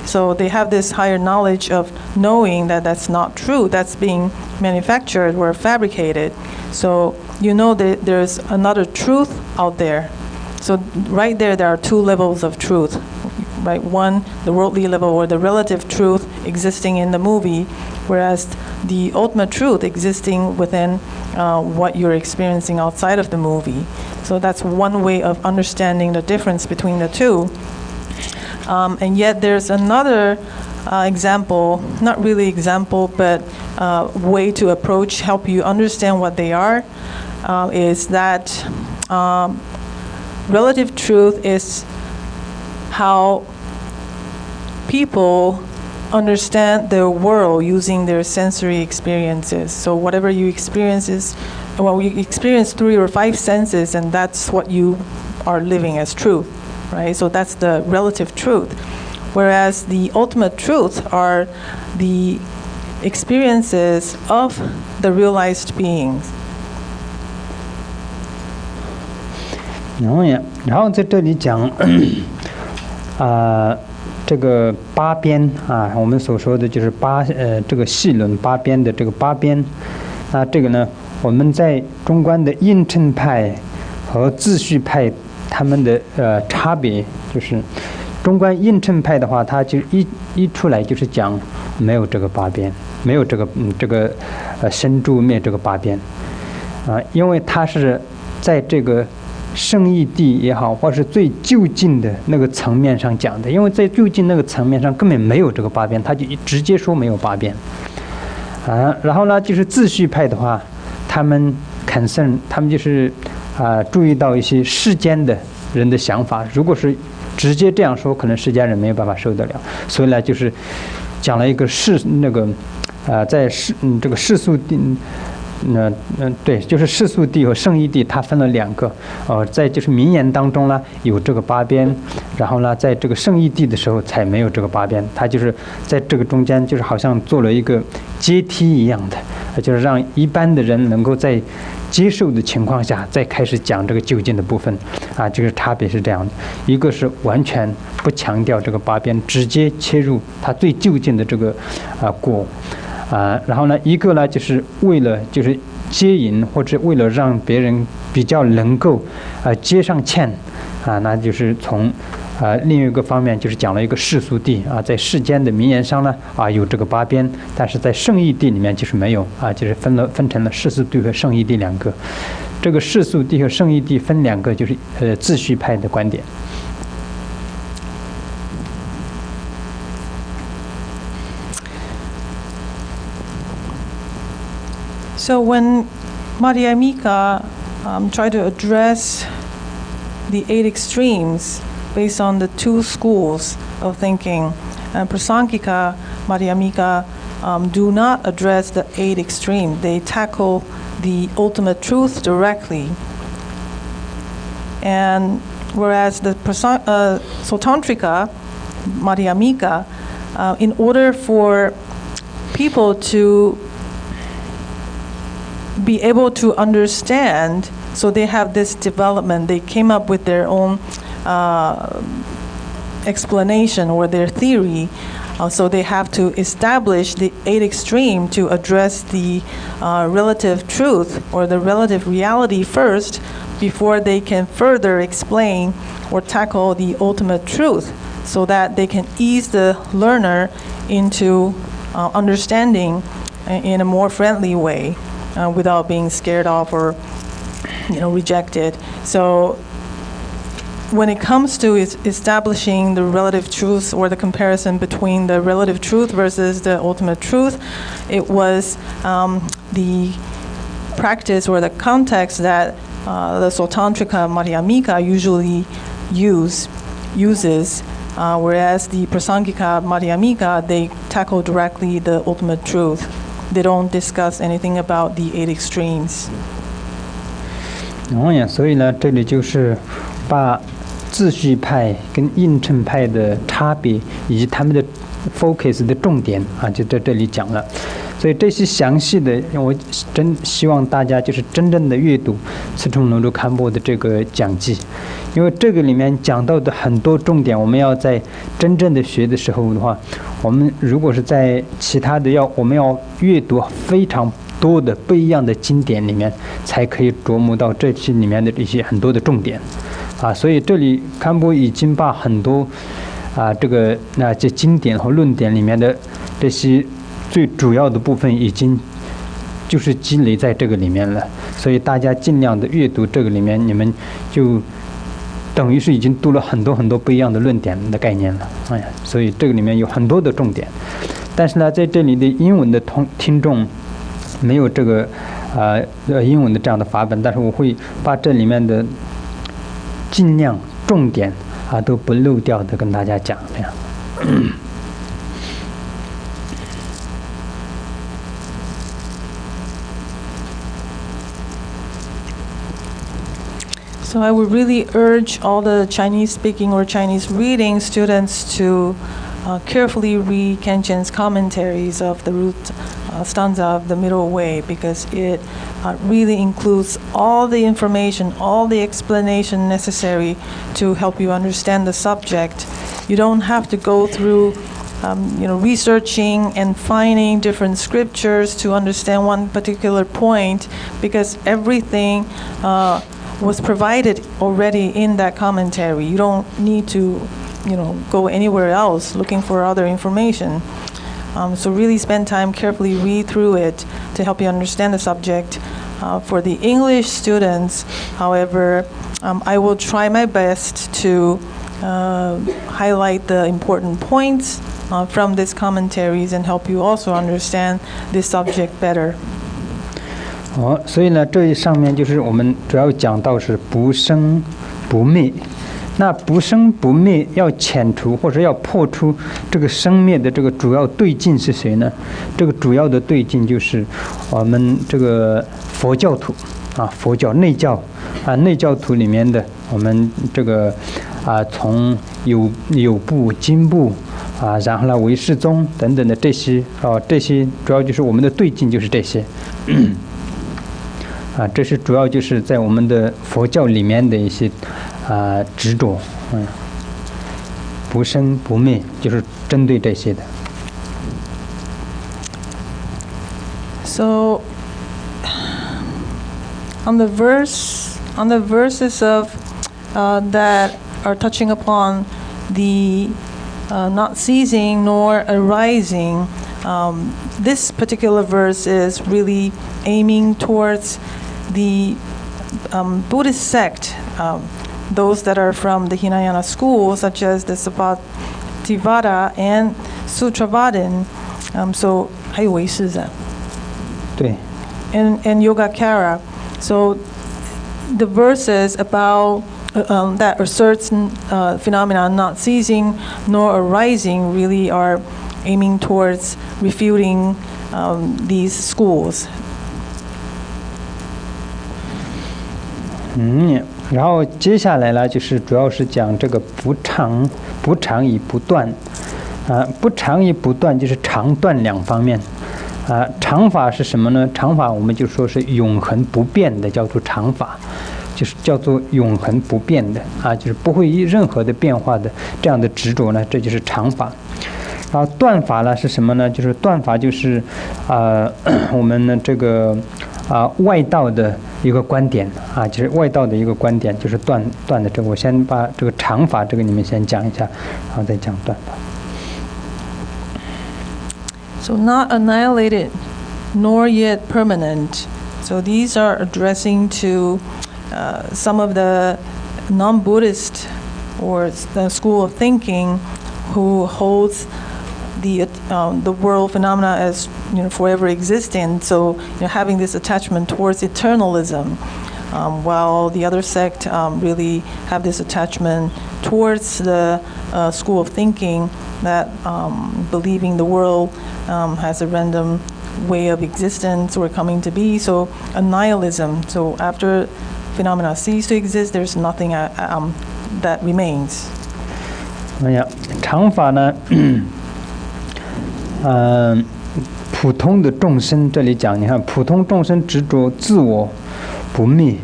Speaker 2: So they have this higher knowledge of knowing that that's not true, that's being manufactured or fabricated. So you know that there's another truth out there. So right there are two levels of truth, right? One, the worldly level or the relative truth existing in the movie, whereas the ultimate truth existing within what you're experiencing outside of the movie. So that's one way of understanding the difference between the two. And yet there's another example, not really example, but way to approach, help you understand what they are, is that relative truth is how people understand the world using their sensory experiences. So whatever you experience you experience through your five senses, and that's what you are living as truth, right? So that's the relative truth. Whereas the ultimate truth are the experiences of the realized beings.
Speaker 1: 然后在这里讲这个八边我们所说的就是这个细轮八边的这个八边。那这个呢，我们在中观的映衬派和秩序派他们的差别，就是中观映衬派的话，它就一出来就是讲没有这个八边，没有这个生住灭这个八边因为它是在这个圣义谛也好，或是最就近的那个层面上讲的，因为在就近那个层面上根本没有这个八边，他就直接说没有八边然后呢，就是秩序派的话，他们就是注意到一些世间的人的想法，如果是直接这样说，可能世间人没有办法受得了，所以呢，就是讲了一个在这个世俗谛。对，就是世俗谛和圣义谛，它分了两个。在就是名言当中呢，有这个八边，然后呢，在这个圣义谛的时候才没有这个八边。它就是在这个中间，就是好像做了一个阶梯一样的，就是让一般的人能够在接受的情况下，再开始讲这个究竟的部分这个差别是这样的。一个是完全不强调这个八边，直接切入它最究竟的这个果。然后呢，一个呢就是为了就是接引或者为了让别人比较能够接上线那就是从另一个方面就是讲了一个世俗谛在世间的名言上呢有这个8边，但是在圣义谛里面就是没有就是分成了世俗谛和圣义谛2个。这个世俗谛和圣义谛分2个，就是秩序派的观点。
Speaker 2: So when Madhyamaka tried to address the 8 extremes based on the 2 schools of thinking, Prasangika, Madhyamaka do not address the 8 extremes. They tackle the ultimate truth directly. And whereas the Sotantrika, Madhyamaka, in order for people to be able to understand, so they have this development, they came up with their own explanation or their theory, so they have to establish the 8 extreme to address the relative truth or the relative reality first before they can further explain or tackle the ultimate truth, so that they can ease the learner into understanding in a more friendly way without being scared off or rejected. So when it comes to establishing the relative truth or the comparison between the relative truth versus the ultimate truth, it was the practice or the context that the Sotantrika Madhyamika usually uses, whereas the Prasangika Madhyamaka, they tackle directly the ultimate truth. They don't discuss anything about the 8 extremes.
Speaker 1: 所以呢，这里就是把秩序派跟映衬派的差别以及他们的 focus 的重点就在这里讲了。所以这些详细的，我真希望大家就是真正的阅读四重龙珠堪布的这个讲记，因为这个里面讲到的很多重点，我们要在真正的学的时候的话，我们如果是在其他的我们要阅读非常多的不一样的经典里面，才可以琢磨到这些里面的一些很多的重点所以这里堪布已经把很多这经典和论点里面的这些最主要的部分已经就是积累在这个里面了，所以大家尽量的阅读这个里面，你们就等于是已经读了很多很多不一样的论点的概念了所以这个里面有很多的重点，但是呢，在这里的英文的听众没有这个英文的这样的法本，但是我会把这里面的尽量重点都不漏掉的跟大家讲这样。
Speaker 2: So I would really urge all the Chinese-speaking or Chinese-reading students to carefully read Kenshin's commentaries of the root stanza of the Middle Way, because it really includes all the information, all the explanation necessary to help you understand the subject. You don't have to go through researching and finding different scriptures to understand one particular point, because everything was provided already in that commentary. You don't need to go anywhere else looking for other information. So really spend time, carefully read through it to help you understand the subject. For the English students, however, I will try my best to highlight the important points from these commentaries and help you also understand this subject better.
Speaker 1: 所以呢，这上面就是我们主要讲到是不生不灭。那不生不灭要遣除或者要破除这个生灭的这个主要对境是谁呢？这个主要的对境就是我们这个佛教徒佛教内教内教徒里面的我们这个从有部经部然后呢唯识宗等等的这些这些主要就是我们的对境就是这些。这是主要就是在我们的佛教里面的一些执着，不生不灭，就是针对这些的。
Speaker 2: So, on the verses of that are touching upon the not ceasing nor arising, this particular verse is really aiming towards the Buddhist sect, those that are from the Hinayana school, such as the Savattivada and Sutravadin. So 还有唯识赞。
Speaker 1: 对。
Speaker 2: And Yogacara. So the verses about that asserts phenomena not ceasing nor arising really are aiming towards refuting these schools.
Speaker 1: 然后接下来呢，就是主要是讲这个不常以不断，不常以不断就是长断两方面，常法是什么呢？常法我们就说是永恒不变的，叫做常法，就是叫做永恒不变的就是不会以任何的变化的这样的执着呢，这就是常法。然后断法呢是什么呢？就是断法就是我们的这个外道的一个观点就是外道的一个观点，就是断的这个。我先把这个常法这个你们先讲一下，然后再讲断法。
Speaker 2: So not annihilated, nor yet permanent. So these are addressing to some of the non-Buddhist or the school of thinking who holds the world phenomena as forever existing. So having this attachment towards eternalism, while the other sect really have this attachment towards the school of thinking that believing the world has a random way of existence or coming to be. So annihilism. So after phenomena cease to exist, there's nothing that remains.
Speaker 1: 常法呢，普通的众生这里讲，你看普通众生执着自我不灭，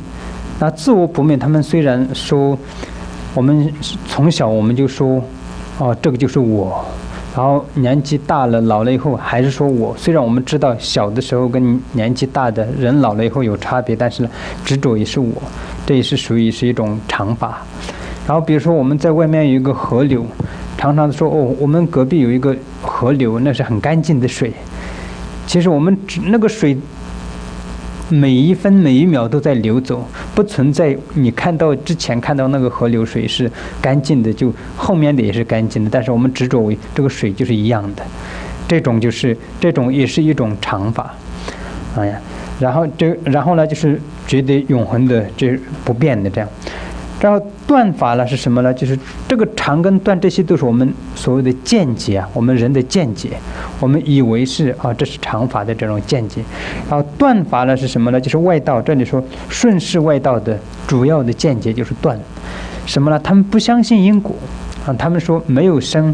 Speaker 1: 那自我不灭，他们虽然说我们从小我们就说这个就是我，然后年纪大了老了以后还是说我，虽然我们知道小的时候跟年纪大的人老了以后有差别，但是呢执着也是我，这也是属于是一种常法。然后比如说我们在外面有一个河流，常常说我们隔壁有一个河流，那是很干净的水，其实我们那个水每一分每一秒都在流走，不存在你之前看到那个河流水是干净的，就后面的也是干净的，但是我们执着为这个水就是一样的，这种也是一种常法，然后呢就是觉得永恒的，这不变的这样。然后断法了是什么呢？就是这个常跟断，这些都是我们所谓的见解我们人的见解，我们以为是这是常法的这种见解。然后断法了是什么呢？就是外道，这里说顺势外道的主要的见解就是断什么呢？他们不相信因果他们说没有生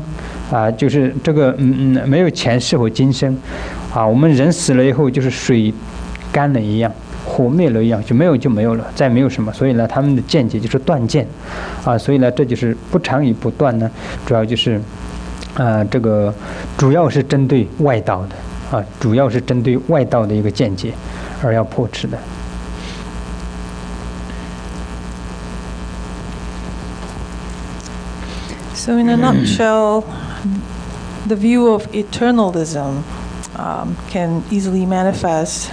Speaker 1: 就是这个没有前世或今生我们人死了以后就是水干了一样，火灭了一样，就没有了，再没有什么。所以呢，他们的见解就是断见所以呢，这就是不常与不断呢，主要就是这个主要是针对外道的主要是针对外道的一个见解而要破斥的。
Speaker 2: So in a nutshell, the view of eternalism can easily manifest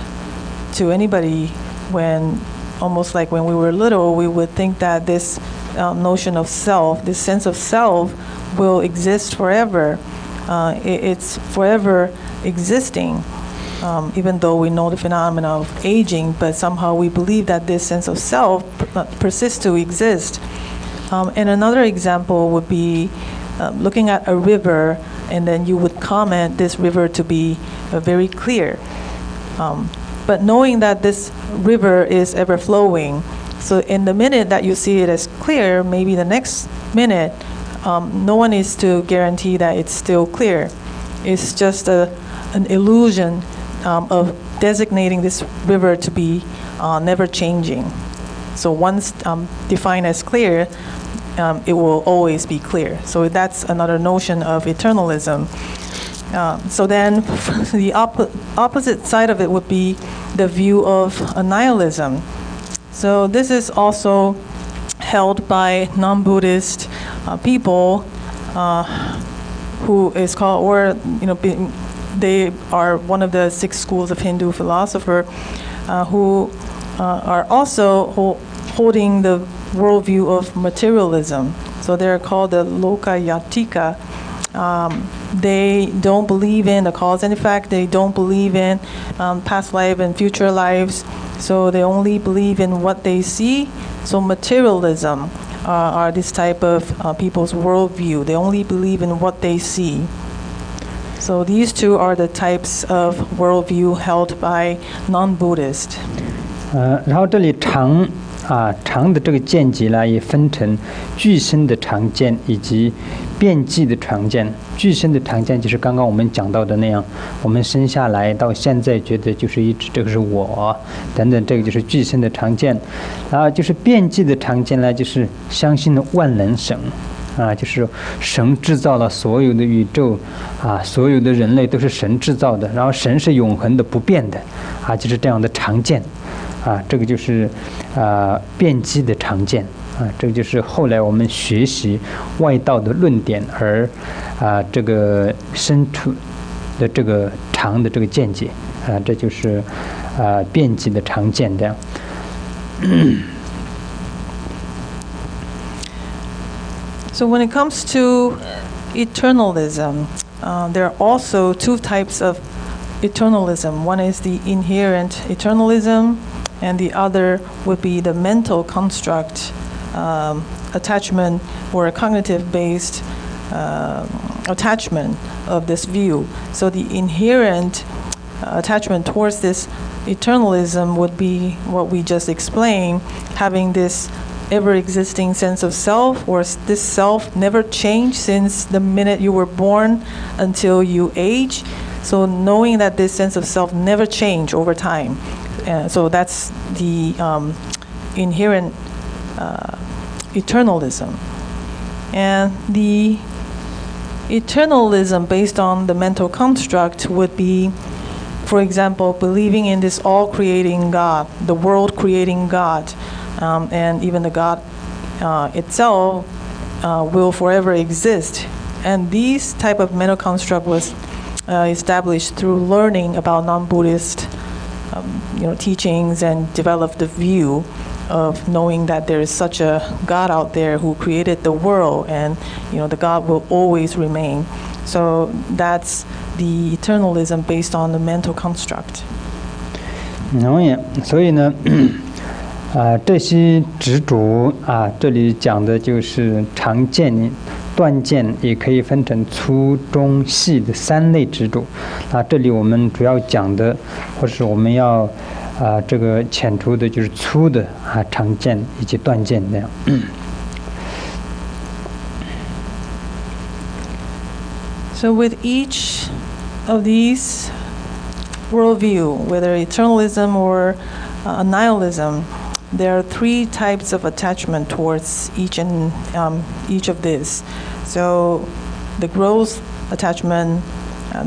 Speaker 2: to anybody when, almost like when we were little, we would think that this notion of self, this sense of self, will exist forever. It's forever existing, even though we know the phenomena of aging, but somehow we believe that this sense of self persists to exist. And another example would be looking at a river, and then you would comment this river to be very clear. But knowing that this river is ever flowing, so in the minute that you see it as clear, maybe the next minute, no one is to guarantee that it's still clear. It's just an illusion of designating this river to be never changing. So once defined as clear, it will always be clear. So that's another notion of eternalism. So then the opposite side of it would be the view of annihilism. So this is also held by non-Buddhist people who is called, or they are one of the 6 schools of Hindu philosopher who are also holding the worldview of materialism. So they're called the Lokayatika. They don't believe in the cause and effect. They don't believe in past life and future lives. So they only believe in what they see. So materialism are this type of people's worldview. They only believe in what they see. So these two are the types of worldview held by non-Buddhist.
Speaker 1: 然后这里常的这个见解呢，也分成具身的常见以及遍计的常见。具身的常见就是刚刚我们讲到的那样，我们生下来到现在觉得就是一直这个是我等等，这个就是具身的常见。然后就是遍计的常见呢，就是相信了万能神。就是神制造了所有的宇宙所有的人类都是神制造的，然后神是永恒的不变的就是这样的常见这个就是遍计的常见这个就是后来我们学习外道的论点而这个生出的这个常的这个见解这就是遍计的常见这样。
Speaker 2: So when it comes to eternalism, there are also 2 types of eternalism. One is the inherent eternalism, and the other would be the mental construct attachment or a cognitive-based attachment of this view. So the inherent attachment towards this eternalism would be what we just explained, having this ever-existing sense of self, or this self never changed since the minute you were born until you age. So knowing that this sense of self never changed over time. So that's the inherent eternalism. And the eternalism based on the mental construct would be, for example, believing in this all-creating God, the world-creating God. And even the God itself will forever exist. And these type of mental construct was established through learning about non-Buddhist teachings and developed the view of knowing that there is such a God out there who created the world, and the God will always remain. So that's the eternalism based on the mental construct.
Speaker 1: 所以呢这些执着这里讲的就是常见、断见，也可以分成粗、中、细的3类执着。这里我们主要讲的，或是我们要这个遣除的，就是粗的常见以及断见那样。
Speaker 2: So with each of these worldview, whether eternalism or annihilism, there are 3 types of attachment towards each of this. So the gross attachment,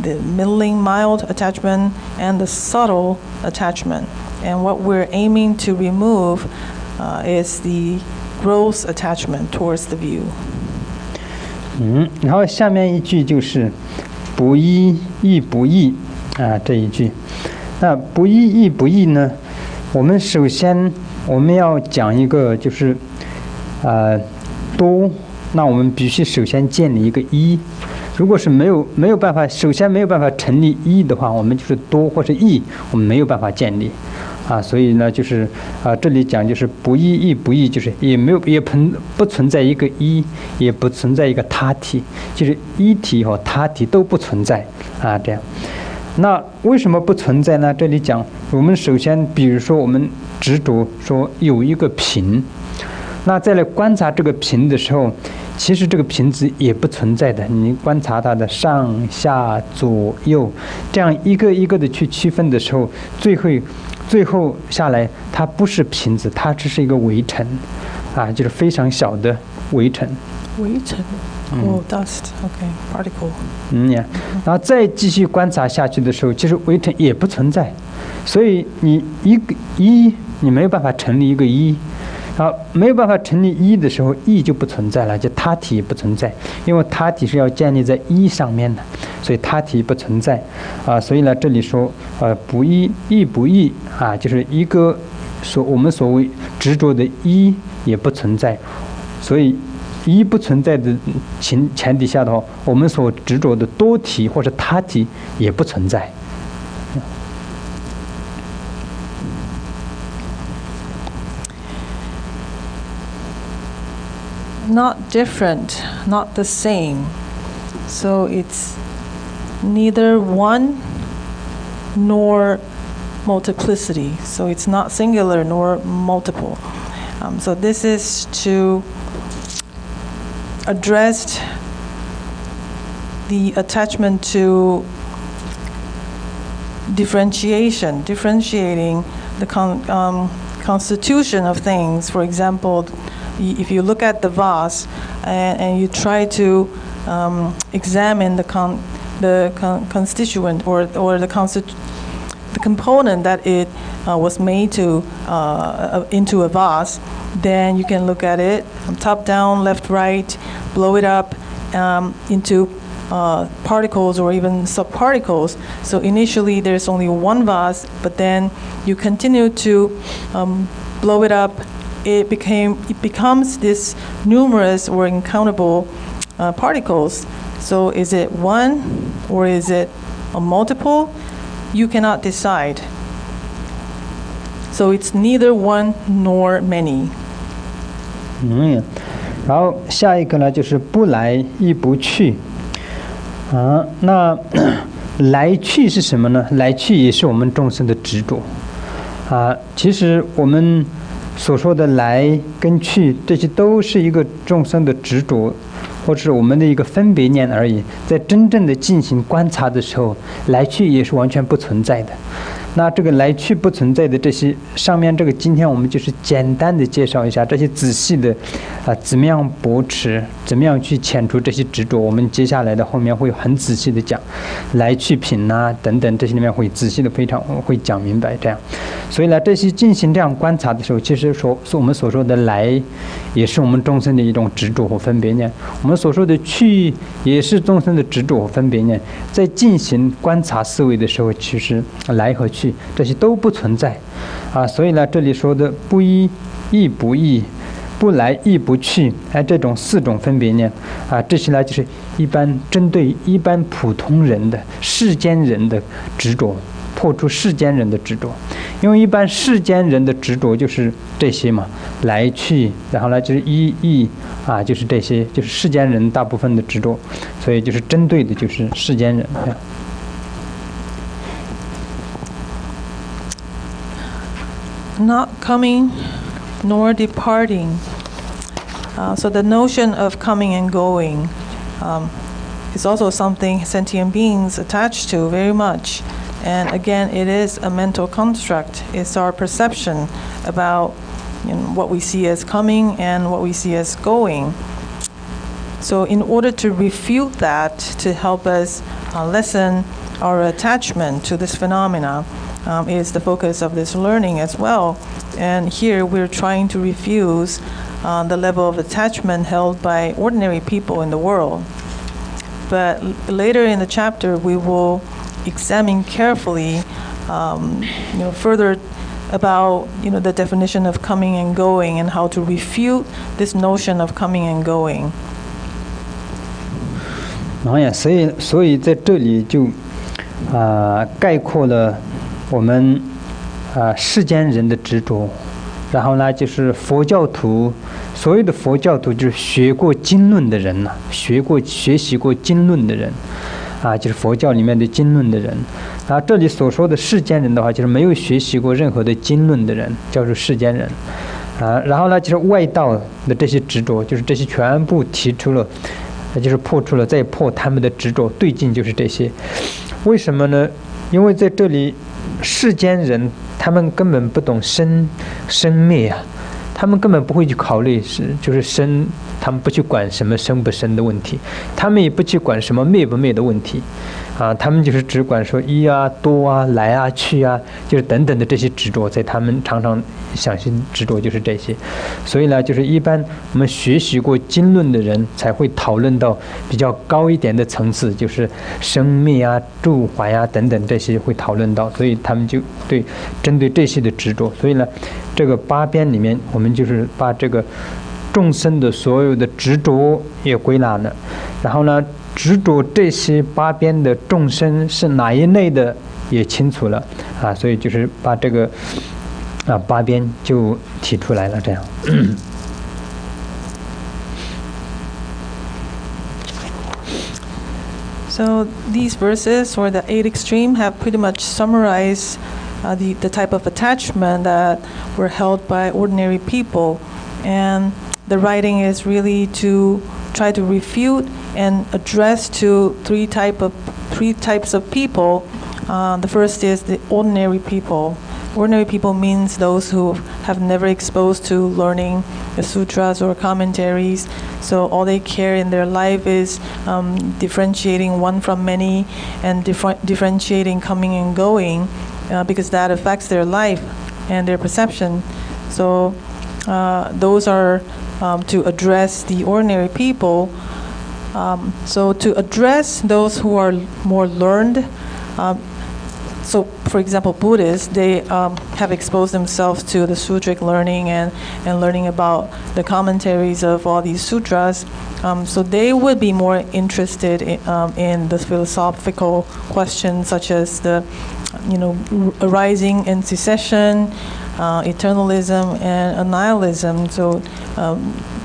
Speaker 2: the middling mild attachment, and the subtle attachment. And what we're aiming to remove is the gross attachment towards the view.
Speaker 1: 然后下面一句就是不依亦不异这一句。那不依亦不异呢，我们首先我们要讲一个就是多，那我们必须首先建立一个一。如果是没有办法，首先没有办法成立一的话，我们就是多或是异，我们没有办法建立所以呢就是这里讲就是不依亦不异，就是也不存在一个一，也不存在一个他体，就是一体和他体都不存在这样。那为什么不存在呢？这里讲我们首先比如说我们执着说有一个瓶，那再来观察这个瓶的时候，其实这个瓶子也不存在的，你观察它的上下左右这样一个一个的去区分的时候，最后下来它不是瓶子，它只是一个围城就是非常小的微尘。
Speaker 2: 微尘。Oh, dust. Okay, particle.
Speaker 1: 然后再继续观察下去的时候，其实微尘也不存在，所以你你没有办法成立一个一，没有办法成立一的时候，一就不存在了，就他体也不存在，因为他体是要建立在一上面的，所以他体不存在所以呢，这里说不一，一不异就是一个我们所谓执着的一也不存在，所以一不存在的前提下的话，我们所执着的多体或者他体也不存在。
Speaker 2: Not different, not the same. So it's neither one nor multiplicity. So it's not singular nor multiple. So this is to address the attachment to differentiating the constitution of things. For example, if you look at the vase and you try to examine the constituent or the component that it was made to into a vase, then you can look at it top down, left, right, blow it up into particles or even subparticles. So initially there's only one vase, but then you continue to blow it up. It becomes this numerous or uncountable particles. So is it one or is it a multiple? You cannot decide. So it's neither one nor many.
Speaker 1: 然后下一个呢，就是不来亦不去那来去是什么呢？来去也是我们众生的执着其实我们所说的来跟去，这些都是一个众生的执着，或者是我们的一个分别念而已。在真正的进行观察的时候，来去也是完全不存在的。那这个来去不存在的这些上面，这个今天我们就是简单的介绍一下这些仔细的怎么样驳斥，怎么样去遣除这些执着。我们接下来的后面会很仔细的讲来去品等等，这些里面会仔细的非常会讲明白这样。所以呢，这些进行这样观察的时候，其实我们所说的来，也是我们众生的一种执着和分别念；我们所说的去，也是众生的执着和分别念。在进行观察思维的时候，其实来和去这些都不存在所以呢，这里说的不一亦不异，不来亦不去，这种四种分别念这些呢，就是一般针对一般普通人的世间人的执着，破除世间人的执着。因为一般世间人的执着就是这些嘛，来去，然后呢就是一异就是这些，就是世间人大部分的执着，所以就是针对的就是世间人。
Speaker 2: Not coming nor departing. So the notion of coming and going is also something sentient beings attach to very much. And again, it is a mental construct. It's our perception about what we see as coming and what we see as going. So in order to refute that, to help us lessen our attachment to this phenomena, is the focus of this learning as well. And here we're trying to refuse the level of attachment held by ordinary people in the world. But later in the chapter, we will examine carefully, further about the definition of coming and going and how to refute this notion of coming and going.
Speaker 1: 所以在这里就概括了我们世间人的执着，然后呢就是佛教徒，所有的佛教徒就是学过经论的人呐，学习过经论的人就是佛教里面的经论的人。然后这里所说的世间人的话，就是没有学习过任何的经论的人，叫做世间人然后呢就是外道的这些执着，就是这些全部提出了，就是破除了，再破他们的执着，对境就是这些。为什么呢？因为在这里世间人他们根本不懂生灭他们根本不会去考虑就是生，他们不去管什么生不生的问题，他们也不去管什么灭不灭的问题，他们就是只管说一啊、多啊、来啊、去啊，就是等等的这些执着，在他们常常想心执着就是这些。所以呢，就是一般我们学习过经论的人才会讨论到比较高一点的层次，就是生灭啊、住怀啊等等这些会讨论到，所以他们就针对这些的执着。所以呢，这个八边里面，我们就是把这个众生的所有的执着也归纳了，然后呢，执着这些八边的众生是哪一类的也清楚了所以就是把这个八边就提出来了，这样。
Speaker 2: So these verses, or the 8 extreme, have pretty much summarized the type of attachment that were held by ordinary people, and the writing is really to try to refute and address to three types of people. The first is the ordinary people. Ordinary people means those who have never exposed to learning the sutras or commentaries, so all they care in their life is differentiating one from many and differentiating coming and going, because that affects their life and their perception. So those are to address the ordinary people. So to address those who are more learned, so for example, Buddhists, they have exposed themselves to the sutric learning and learning about the commentaries of all these sutras. So they would be more interested in the philosophical questions such as the, arising and cessation, eternalism and annihilism. So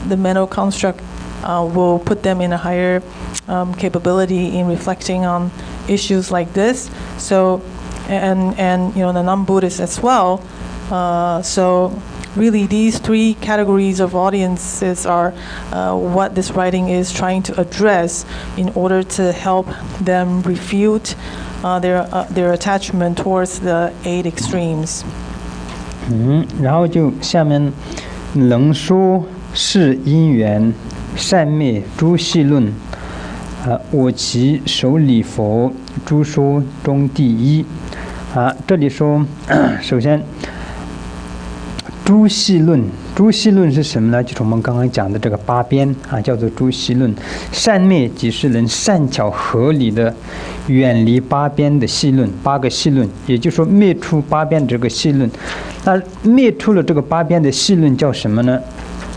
Speaker 2: the mental construct will put them in a higher capability in reflecting on issues like this. So and the non-Buddhists as well. So really these three categories of audiences are what this writing is trying to address in order to help them refute their attachment towards the 8 extremes.
Speaker 1: 然后就下面能说是因缘善灭诸系论我其首礼佛诸说中第一这里说首先诸系论是什么呢？就是我们刚刚讲的这个八边叫做诸系论。善灭即是能善巧合理的远离八边的系论，8个系论，也就是说灭出八边这个系论。那灭出了这个八边的系论叫什么呢？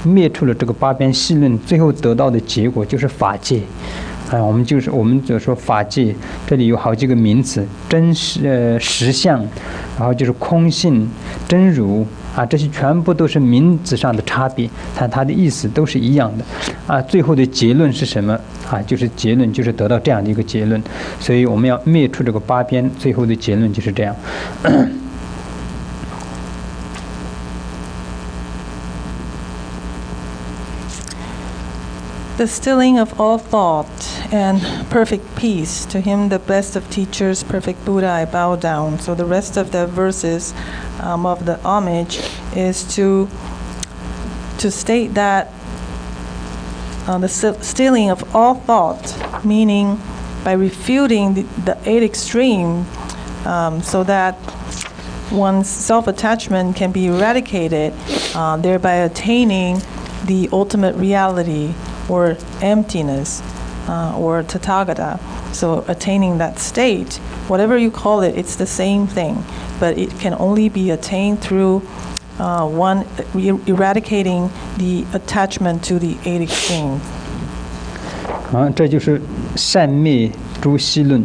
Speaker 1: 灭出了这个八边系论，最后得到的结果就是法界。我们就说法界，这里有好几个名词，真实实相，然后就是空性、真如这些全部都是名字上的差别，但它的意思都是一样的最后的结论是什么就是结论就是得到这样的一个结论，所以我们要灭出这个八边，最后的结论就是这样。
Speaker 2: The stilling of all thought and perfect peace, to him the best of teachers, perfect Buddha, I bow down. So the rest of the verses of the homage is to state that the stilling of all thought, meaning by refuting the 8 extreme, so that one's self-attachment can be eradicated, thereby attaining the ultimate reality, or emptiness, or Tathagata. So attaining that state, whatever you call it, it's the same thing, but it can only be attained through one eradicating the attachment to the 8 extremes.
Speaker 1: 这就是善灭诸系论，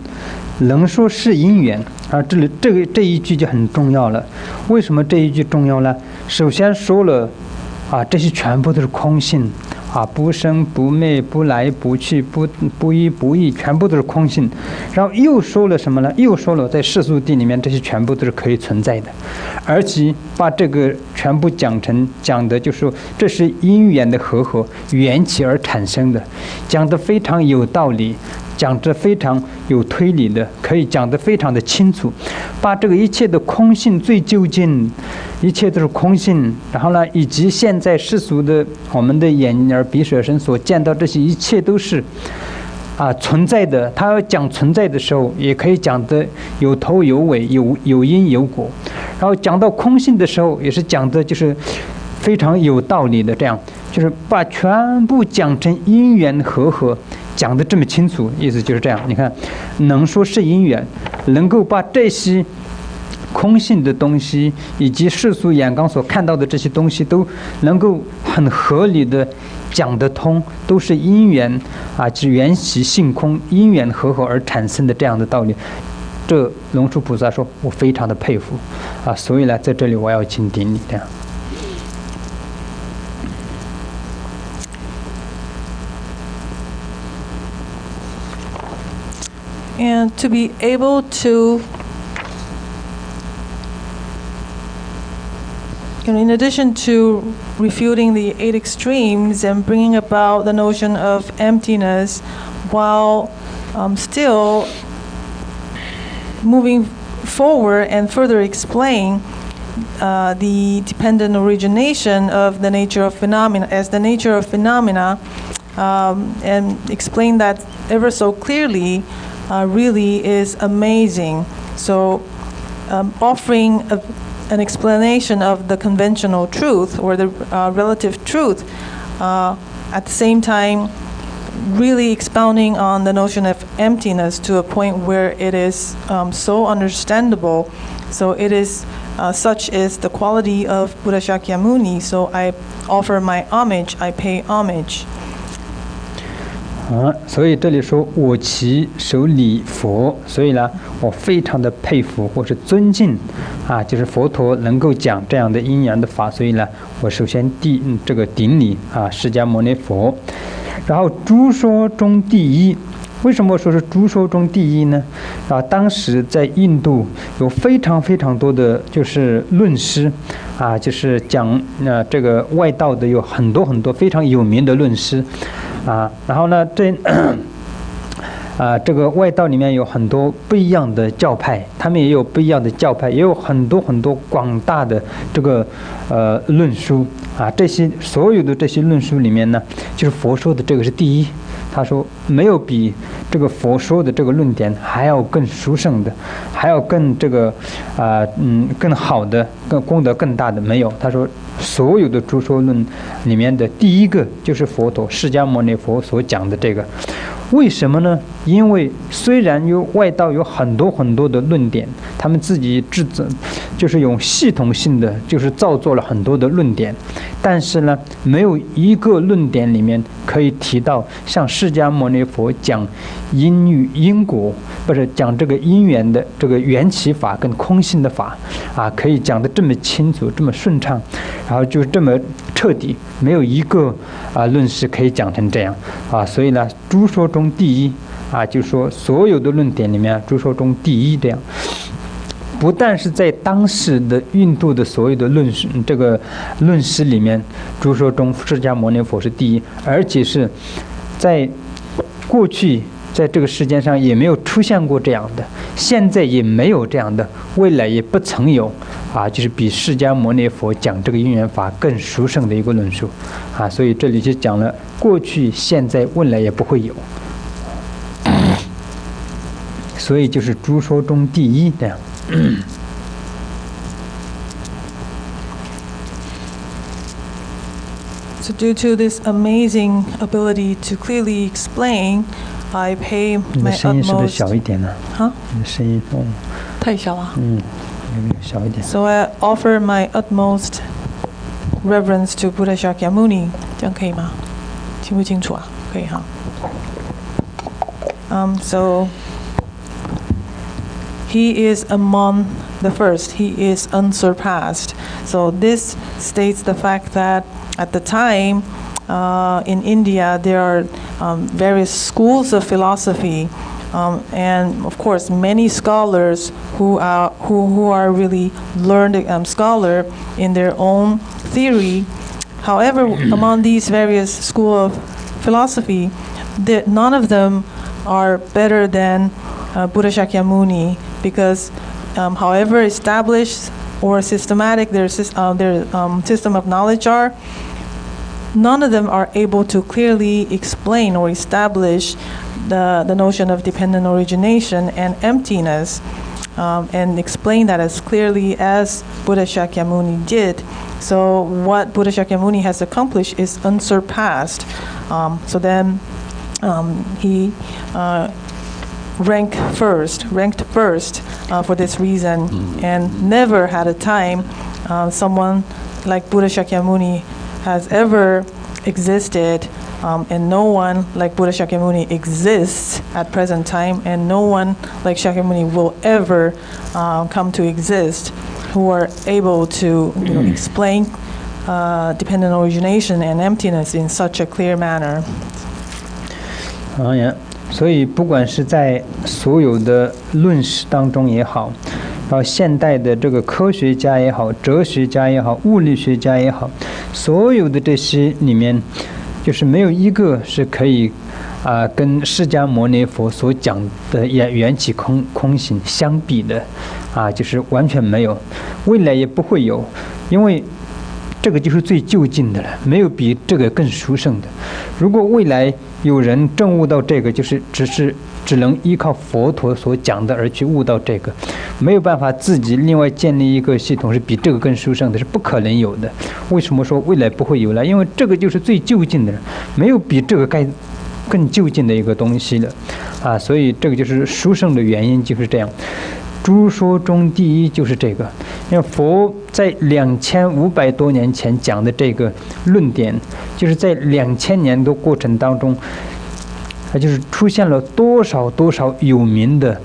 Speaker 1: 能说是因缘这里这一句就很重要了。为什么这一句重要呢？首先说了这些全部都是空性不生不灭不来不去不依不异，全部都是空性。然后又说了什么呢？又说了在世俗谛里面这些全部都是可以存在的，而且把这个全部讲的就是说这是因缘的和合缘起而产生的，讲得非常有道理，讲得非常有推理的，可以讲得非常的清楚，把这个一切的空性最究竟一切都是空性。然后呢，以及现在世俗的我们的眼耳鼻舌身所见到这些一切都是存在的。他要讲存在的时候，也可以讲的有头有尾，有因有果。然后讲到空性的时候，也是讲的就是非常有道理的，这样就是把全部讲成因缘和合，讲得这么清楚，意思就是这样。你看，能说是因缘，能够把这些空性的东西以及世俗眼光所看到的这些东西都能够很合理的讲得通，都是因缘是缘起性空，因缘和合而产生的这样的道理。这龙树菩萨说，我非常的佩服所以呢，在这里我要请顶礼这样。
Speaker 2: And to be able to, in addition to refuting the 8 extremes and bringing about the notion of emptiness, while still moving forward and further explain the dependent origination of the nature of phenomena as the nature of phenomena, and explain that ever so clearly, really is amazing. So offering an explanation of the conventional truth or the relative truth, at the same time really expounding on the notion of emptiness to a point where it is so understandable. So it is such is the quality of Buddha Shakyamuni. So I offer my homage, I pay homage.
Speaker 1: 所以这里说我其手礼佛，所以呢，我非常的佩服或是尊敬就是佛陀能够讲这样的因缘的法，所以呢，我首先这个顶礼释迦牟尼佛。然后诸说中第一，为什么说是诸说中第一呢？当时在印度有非常非常多的就是论师就是讲这个外道的有很多很多非常有名的论师然后呢这个外道里面有很多不一样的教派，他们也有不一样的教派，也有很多很多广大的这个论书这些所有的这些论书里面呢，就是佛说的这个是第一。他说没有比这个佛说的这个论点还要更殊胜的，还要更这个更好的，更功德更大的没有。他说所有的诸说论里面的第一个就是佛陀释迦牟尼佛所讲的这个。为什么呢？因为虽然有外道有很多很多的论点，他们自己就是用系统性的就是造作了很多的论点，但是呢，没有一个论点里面可以提到像释迦牟尼佛讲因与因果，不是讲这个因缘的这个缘起法跟空性的法可以讲得这么清楚，这么顺畅，然后就这么彻底，没有一个论师可以讲成这样所以呢，诸说中第一就是说所有的论点里面诸说中第一这样。不但是在当时的印度的所有的论师里面，诸说中释迦牟尼佛是第一，而且是在过去在这个世界上也没有出现过这样的，现在也没有这样的，未来也不曾有就是比释迦牟尼佛讲这个因缘法更殊胜的一个论述所以这里就讲了过去现在未来也不会有，所以就是诸说中第一这样。
Speaker 2: So due to this amazing ability to clearly explain, I pay my utmost.
Speaker 1: 你的声音是不是小一点呢？你的声音
Speaker 2: 太小了。
Speaker 1: 小一点。
Speaker 2: So I offer my utmost reverence to Buddha Shakyamuni. 这样可以吗？听不清楚啊？可以哈。So he is among the first. He is unsurpassed. So this states the fact that at the time in India there are various schools of philosophy, and of course many scholars who are really learned scholar in their own theory. However, among these various schools of philosophy, none of them are better than Buddha Shakyamuni, because however established or systematic their system of knowledge are, none of them are able to clearly explain or establish the notion of dependent origination and emptiness, and explain that as clearly as Buddha Shakyamuni did. So what Buddha Shakyamuni has accomplished is unsurpassed. So then he ranked first for this reason, and never had a time someone like Buddha Shakyamuni has ever existed, and no one like Buddha Shakyamuni exists at present time, and no one like Shakyamuni will ever come to exist who are able to explain dependent origination and emptiness in such a clear manner.
Speaker 1: 所以不管是在所有的论史当中也好，然后现代的这个科学家也好，哲学家也好，物理学家也好，所有的这些里面，就是没有一个是可以跟释迦牟尼佛所讲的缘起空性相比的，就是完全没有，未来也不会有，因为这个就是最就近的了，没有比这个更殊胜的。如果未来有人证悟到这个，就是只能依靠佛陀所讲的而去悟到这个，没有办法自己另外建立一个系统是比这个更殊胜的，是不可能有的。为什么说未来不会有了？因为这个就是最就近的，没有比这个更就近的一个东西了，所以这个就是殊胜的原因就是这样。诸说中第一就是这个，因为佛在2500多年前讲的这个论点，就是在2000年的过程当中，就是出现了多少有名的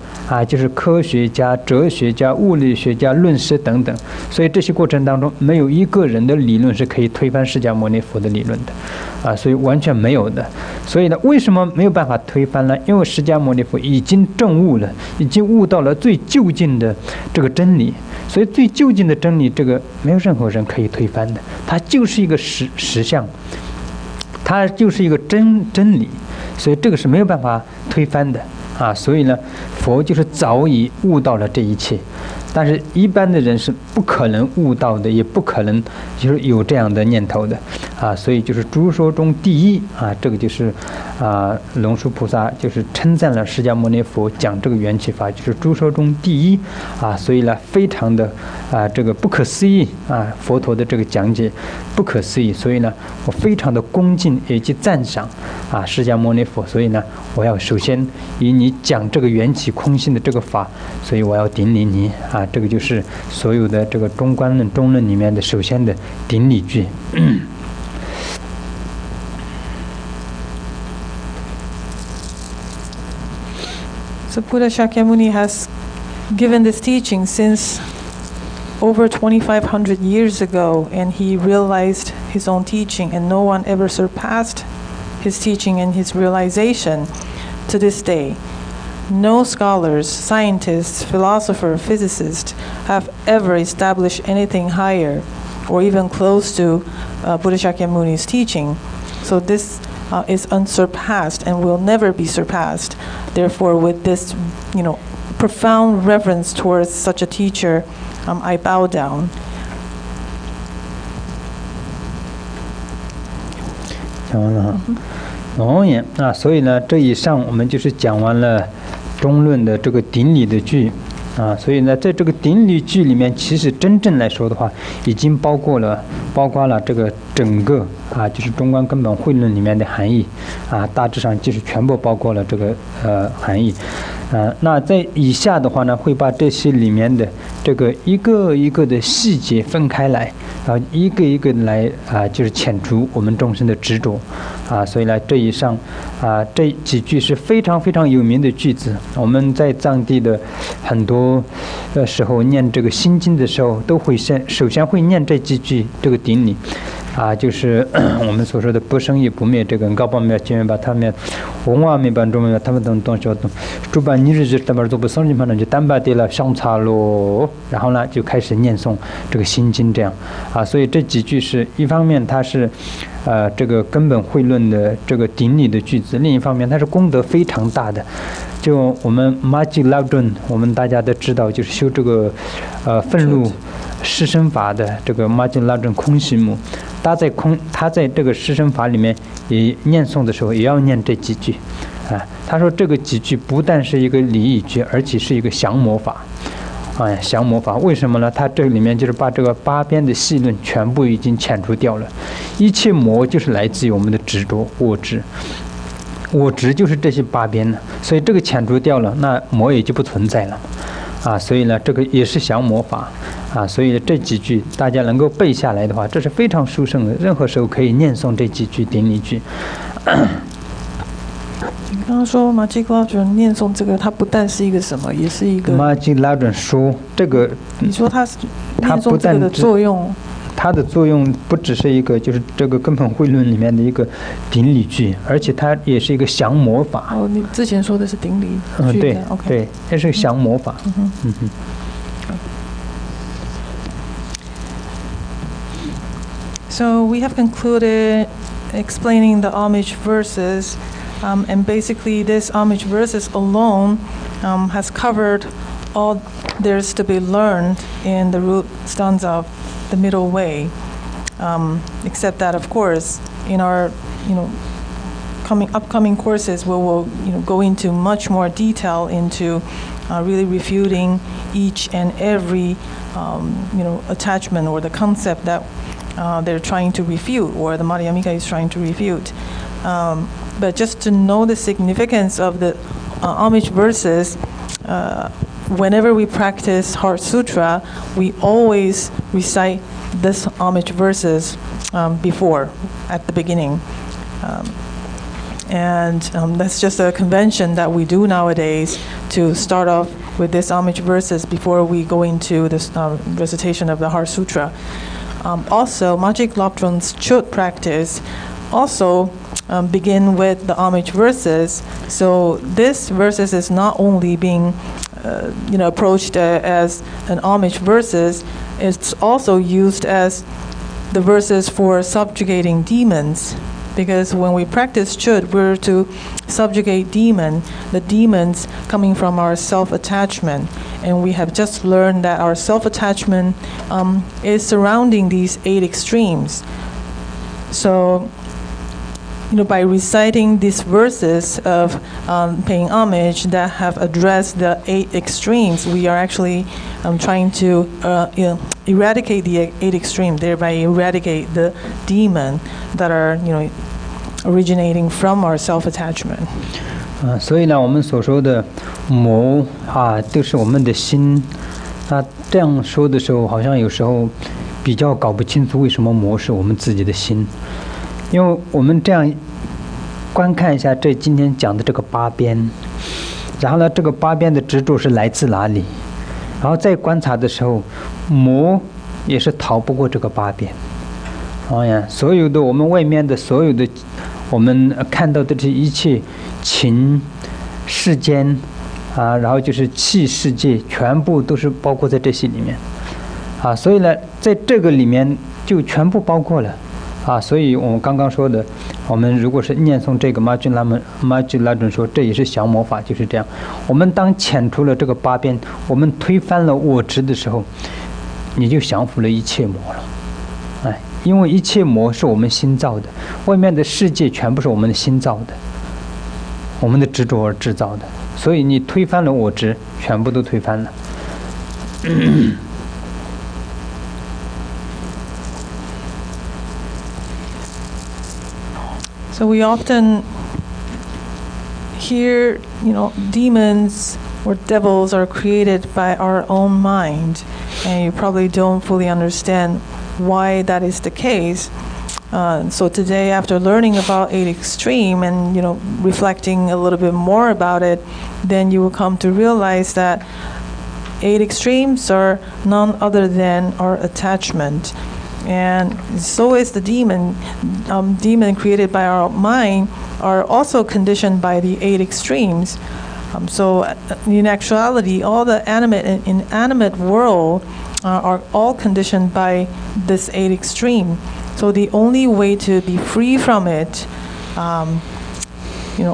Speaker 1: 就是科学家、哲学家、物理学家、论师等等，所以这些过程当中没有一个人的理论是可以推翻释迦牟尼佛的理论的，所以完全没有的。所以呢，为什么没有办法推翻呢？因为释迦牟尼佛已经证悟了，已经悟到了最究竟的这个真理，所以最究竟的真理，这个没有任何人可以推翻的，它就是一个实相，它就是一个真理，所以这个是没有办法推翻的。所以呢，佛就是早已悟到了这一切，但是一般的人是不可能悟到的，也不可能就是有这样的念头的，所以就是诸说中第一这个就是龙树菩萨就是称赞了释迦牟尼佛讲这个缘起法，就是诸说中第一所以呢非常的这个不可思议佛陀的这个讲解不可思议，所以呢我非常的恭敬以及赞赏释迦牟尼佛，所以呢我要首先以你讲这个缘起空性的这个法，所以我要顶礼你这个就是所有的这个中观论中论里面的首先的顶礼句。
Speaker 2: So Buddha Shakyamuni has given this teaching since over 2,500 years ago, and he realized his own teaching, and no one ever surpassed his teaching and his realization to this day. No scholars, scientists, philosophers, physicists have ever established anything higher or even close to Buddha Shakyamuni's teaching. So this is unsurpassed and will never be surpassed. Therefore, with this, profound reverence towards such a teacher, I bow down.
Speaker 1: 讲完了哈，所以呢，这以上我们就是讲完了中论的这个顶礼的句所以呢，在这个顶礼句里面，其实真正来说的话，已经包括了这个整个就是中观根本慧论里面的含义大致上就是全部包括了这个含义那在以下的话呢，会把这些里面的这个一个一个的细节分开来，然后一个一个来就是遣除我们众生的执着所以呢，这以上这几句是非常非常有名的句子，我们在藏地的很多时候念这个心经的时候，都会首先会念这几句这个顶礼就是我们所说的不生亦不灭，这个高报灭经把他们文化灭般中灭他们等东西等诸般尼日日他们都不生就就单把地了上茶咯，然后呢就开始念诵这个心经这样所以这几句是一方面它是这个根本慧论的这个顶礼的句子，另一方面它是功德非常大的。就我们Madhyamaka Series，我们大家都知道，就是修这个愤怒施身法的这个马吉拉准空行母，他在这个施身法里面也念诵的时候也要念这几句，他说这个几句不但是一个礼仪句，而且是一个降魔法，降魔法。为什么呢？他这里面就是把这个八边的细论全部已经遣除掉了，一切魔就是来自于我们的执着我执。我执就是这些八边呢，所以这个遣除掉了，那魔也就不存在了，所以呢，这个也是降魔法，所以这几句大家能够背下来的话，这是非常殊胜的，任何时候可以念诵这几句顶礼句。
Speaker 2: 你刚刚说马吉拉准念诵这个，它不但是一个什么，也是一个。
Speaker 1: 马吉拉准说这个，
Speaker 2: 你说它念诵这个的作用。
Speaker 1: 它的作用不只是一个，就是这个根本慧论里面的一个顶礼句，而且它也是一个降魔法。
Speaker 2: 你之前说的是顶礼句。
Speaker 1: 对 ，OK， 对，这是个降魔法。
Speaker 2: So we have concluded explaining the homage verses, and basically this homage verses alone has covered all there's to be learned in the root stanza of the middle way, except that of course in our upcoming courses we will go into much more detail into really refuting each and every attachment or the concept that they're trying to refute, or the Madhyamaka is trying to refute. But just to know the significance of the homage verses, whenever we practice Heart Sutra, we always recite this homage verses before, at the beginning. And that's just a convention that we do nowadays to start off with this homage verses before we go into this recitation of the Heart Sutra. Also, Majik Lobdrun's Chut practice also begin with the homage verses. So this verses is not only being approached as an homage verses, it's also used as the verses for subjugating demons. Because when we practice Chut, we're to subjugate the demons coming from our self-attachment. And we have just learned that our self-attachment is surrounding these 8 extremes. So, by reciting these verses of paying homage that have addressed the 8 extremes, we are actually trying to eradicate the 8 extremes, thereby eradicate the demon that are, originating from our self-attachment.
Speaker 1: 所以呢，我们所说的魔都是我们的心。这样说的时候，好像有时候比较搞不清楚为什么魔是我们自己的心。因为我们这样观看一下这今天讲的这个八边，然后呢，这个八边的执着是来自哪里？然后再观察的时候，魔也是逃不过这个八边。所有的我们外面的所有的我们看到的这一切情世间然后就是气世界，全部都是包括在这些里面所以呢，在这个里面就全部包括了所以我们刚刚说的，我们如果是念诵这个马吉拉准说这也是降魔法，就是这样。我们当遣除了这个八边，我们推翻了我执的时候，你就降服了一切魔了。因为一切魔是我们心造的，外面的世界全部是我们的心造的，我们的执着而制造的，所以你推翻了我执，全部都推翻了。
Speaker 2: So we often hear, demons or devils are created by our own mind, and you probably don't fully understand why that is the case. So today, after learning about 8 extreme and reflecting a little bit more about it, then you will come to realize that 8 extremes are none other than our attachment. And so is the demon. Demon created by our mind are also conditioned by the 8 extremes. So in actuality, all the animate and inanimate world are all conditioned by this 8 extreme. So the only way to be free from it,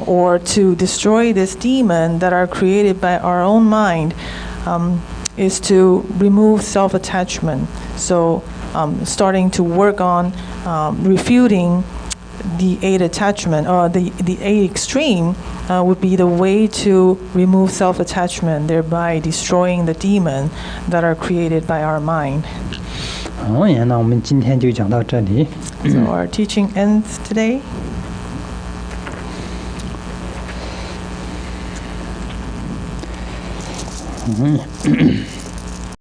Speaker 2: or to destroy this demon that are created by our own mind, is to remove self-attachment. So starting to work on refuting the 8 attachment, or the 8 extreme would be the way to remove self-attachment, thereby destroying the demon that are created by our mind.
Speaker 1: 好，那我们今天就讲到这里。
Speaker 2: So our teaching ends today.